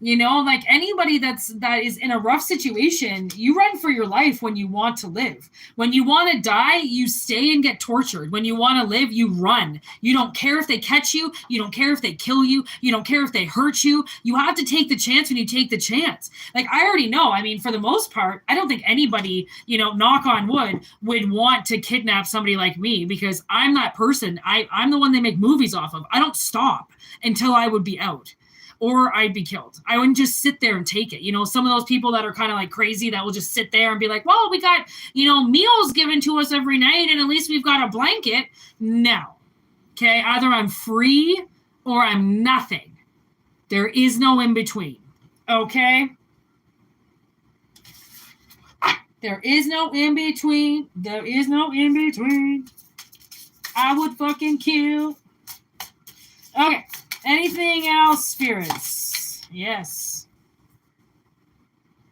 You know, like anybody that is in a rough situation, you run for your life when you want to live. When you want to die, you stay and get tortured. When you want to live, you run. You don't care if they catch you. You don't care if they kill you. You don't care if they hurt you. You have to take the chance when you take the chance. Like, I already know. I mean, for the most part, I don't think anybody, you know, knock on wood, would want to kidnap somebody like me, because I'm that person. I'm the one they make movies off of. I don't stop until I would be out, or I'd be killed. I wouldn't just sit there and take it. You know, some of those people that are kind of like crazy that will just sit there and be like, well, we got, you know, meals given to us every night, and at least we've got a blanket. No. Okay. Either I'm free or I'm nothing. There is no in between. Okay. There is no in between. There is no in between. I would fucking kill. Okay. Anything else, spirits? Yes.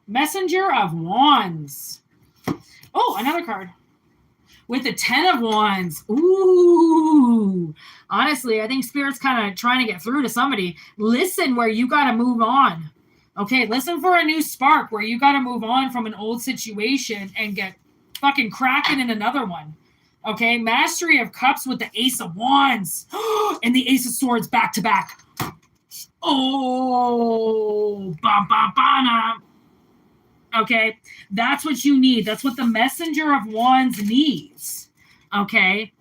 Messenger of Wands. Oh, another card. With the 10 of Wands. Ooh. Honestly, I think Spirit's kind of trying to get through to somebody. Listen where you got to move on. Okay, listen for a new spark where you got to move on from an old situation and get fucking cracking in another one. Okay, Mastery of Cups with the Ace of Wands. And the Ace of Swords back to back. Oh, bam, bam, bam. Okay, that's what you need. That's what the Messenger of Wands needs. Okay,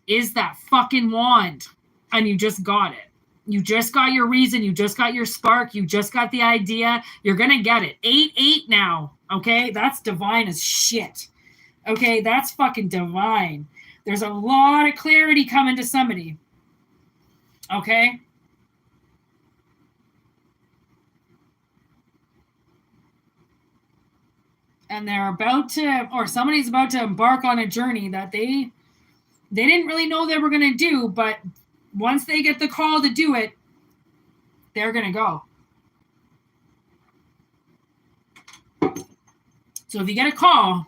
is that fucking wand. And you just got it. You just got your reason. You just got your spark. You just got the idea. You're going to get it. 8-8 now. Okay, that's divine as shit. Okay, that's fucking divine. There's a lot of clarity coming to somebody. Okay? And they're about to, or somebody's about to embark on a journey that they didn't really know they were going to do, but once they get the call to do it, they're going to go. So if you get a call,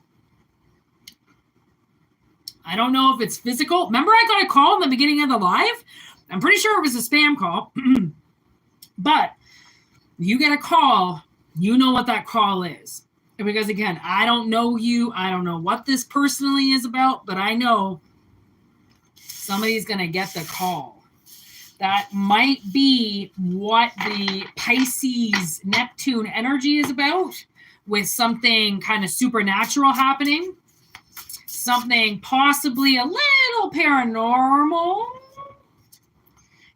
I don't know if it's physical. Remember I got a call in the beginning of the live? I'm pretty sure it was a spam call. But you get a call, You know what that call is. Because again, I don't know you. I don't know what this personally is about, but I know somebody's going to get the call. That might be what the Pisces Neptune energy is about, with something kind of supernatural happening, something possibly a little paranormal.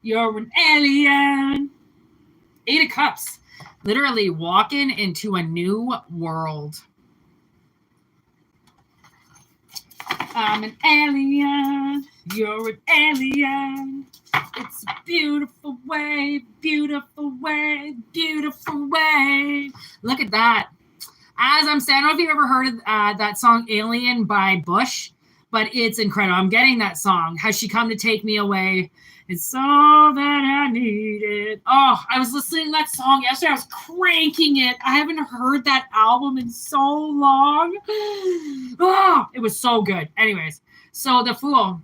You're an alien. 8 of Cups. Literally walking into a new world. I'm an alien. You're an alien. It's a beautiful way, beautiful way, beautiful way. Look at that. As I'm saying, I don't know if you've ever heard of that song Alien by Bush, but it's incredible. I'm getting that song. Has she come to take me away? It's all that I needed. Oh, I was listening to that song yesterday. I was cranking it. I haven't heard that album in so long. Oh, it was so good. Anyways, so the Fool.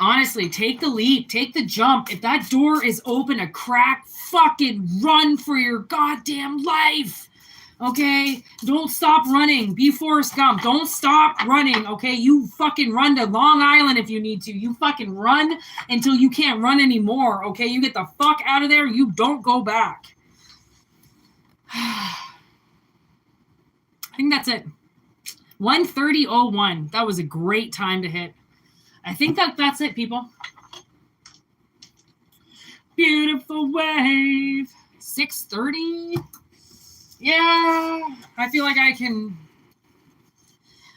Honestly, take the leap. Take the jump. If that door is open a crack, fucking run for your goddamn life. Okay? Don't stop running. Be Forrest Gump. Don't stop running. Okay? You fucking run to Long Island if you need to. You fucking run until you can't run anymore. Okay? You get the fuck out of there. You don't go back. I think that's it. 1:30:01. That was a great time to hit. I think that's it, people. Beautiful wave. 6:30. Yeah, I feel like I can.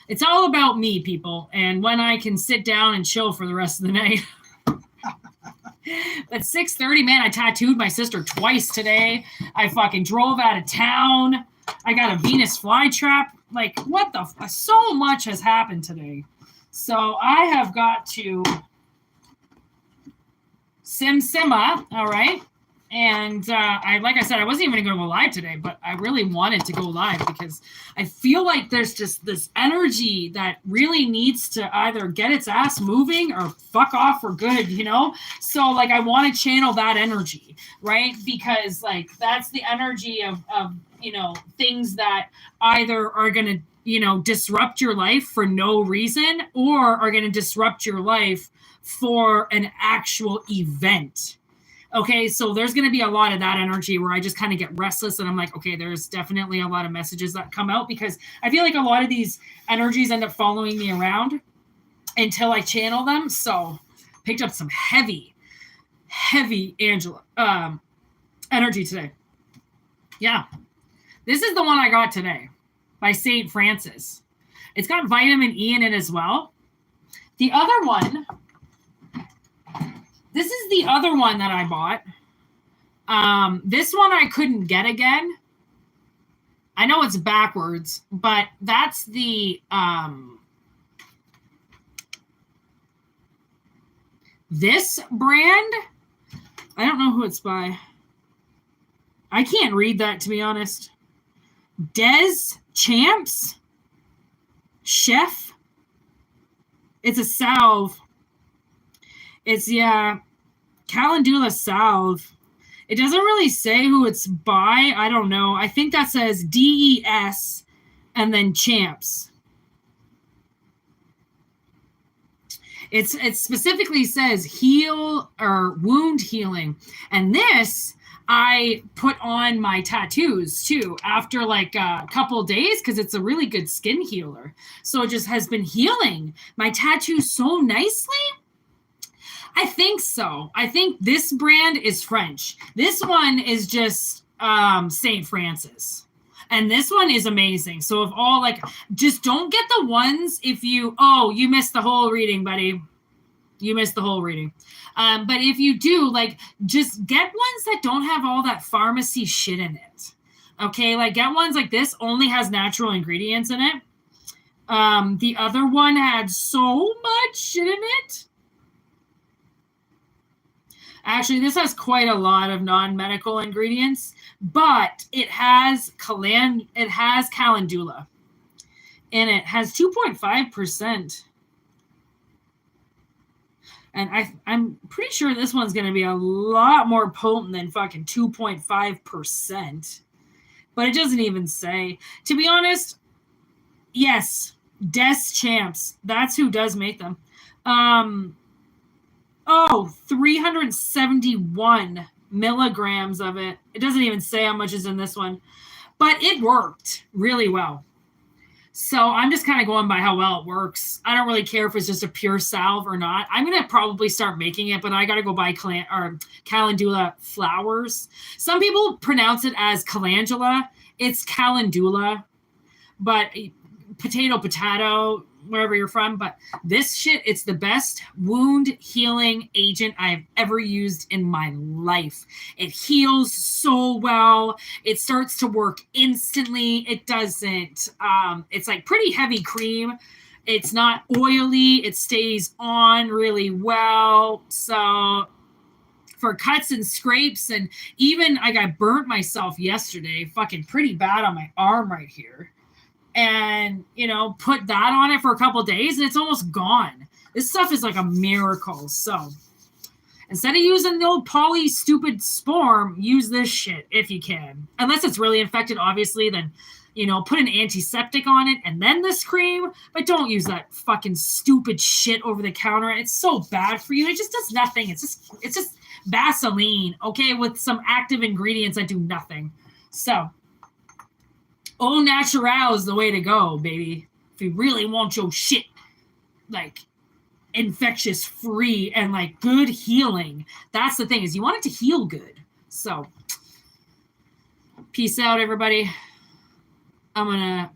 It's all about me, people, and when I can sit down and chill for the rest of the night. But 6:30, man, I tattooed my sister twice today. I fucking drove out of town. I got a Venus flytrap. Like, what the? So much has happened today. So I have got to simma, all right? And like I said, I wasn't even going to go live today, but I really wanted to go live because I feel like there's just this energy that really needs to either get its ass moving or fuck off for good, you know? So, like, I want to channel that energy, right? Because, like, that's the energy of you know, things that either are going to, you know, disrupt your life for no reason or are going to disrupt your life for an actual event. Okay, so there's going to be a lot of that energy where I just kind of get restless and I'm like, okay, there's definitely a lot of messages that come out because I feel like a lot of these energies end up following me around until I channel them. So picked up some heavy Angela energy today. Yeah, this is the one I got today by St. Francis. It's got vitamin E in it as well. The other one, this is the other one that I bought. This one I couldn't get again. I know it's backwards, but that's the this brand. I don't know who it's by. I can't read that, to be honest. Des Champs Chef. It's a salve. It's, yeah, Calendula salve. It doesn't really say who it's by. I don't know. I think that says DES and then Champs. It specifically says heal or wound healing. And this I put on my tattoos too after like a couple days because it's a really good skin healer. So it just has been healing my tattoos so nicely. I think so. I think this brand is French. This one is just St. Francis. And this one is amazing. So if all like, just don't get the ones if you, you missed the whole reading, buddy. You missed the whole reading. But if you do, like, just get ones that don't have all that pharmacy shit in it. Okay, like get ones like this only has natural ingredients in it. The other one had so much shit in it. Actually, this has quite a lot of non-medical ingredients, but it has calendula, and it has 2.5%. And I'm pretty sure this one's going to be a lot more potent than fucking 2.5%. But it doesn't even say. To be honest, yes, Des Champs. That's who does make them. 371 milligrams of it. It doesn't even say how much is in this one. But it worked really well. So I'm just kind of going by how well it works. I don't really care if it's just a pure salve or not. I'm going to probably start making it, but I got to go buy calendula flowers. Some people pronounce it as calendula. It's calendula, but potato, wherever you're from. But this shit, it's the best wound healing agent I've ever used in my life. It heals so well. It starts to work instantly. It doesn't, it's like pretty heavy cream. It's not oily. It stays on really well. So for cuts and scrapes, and even I got burnt myself yesterday, fucking pretty bad on my arm right here. And, put that on it for a couple of days and it's almost gone. This stuff is like a miracle. So instead of using the old poly stupid sporm, use this shit if you can. Unless it's really infected, obviously, then, put an antiseptic on it and then this cream. But don't use that fucking stupid shit over the counter. It's so bad for you. It just does nothing. It's just Vaseline, okay, with some active ingredients that do nothing. So au natural is the way to go, baby. If you really want your shit, like, infectious free and, like, good healing. That's the thing, is you want it to heal good. So, peace out, everybody. I'm going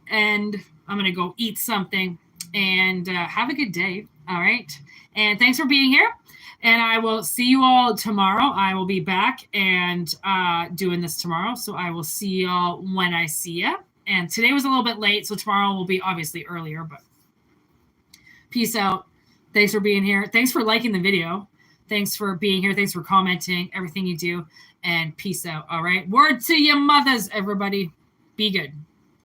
to go eat something and have a good day, all right? And thanks for being here. And I will see you all tomorrow. I will be back and doing this tomorrow. So I will see y'all when I see ya. And today was a little bit late, so tomorrow will be obviously earlier, but peace out. Thanks for being here. Thanks for liking the video. Thanks for being here. Thanks for commenting, everything you do, and peace out. All right. Word to your mothers, everybody. Be good.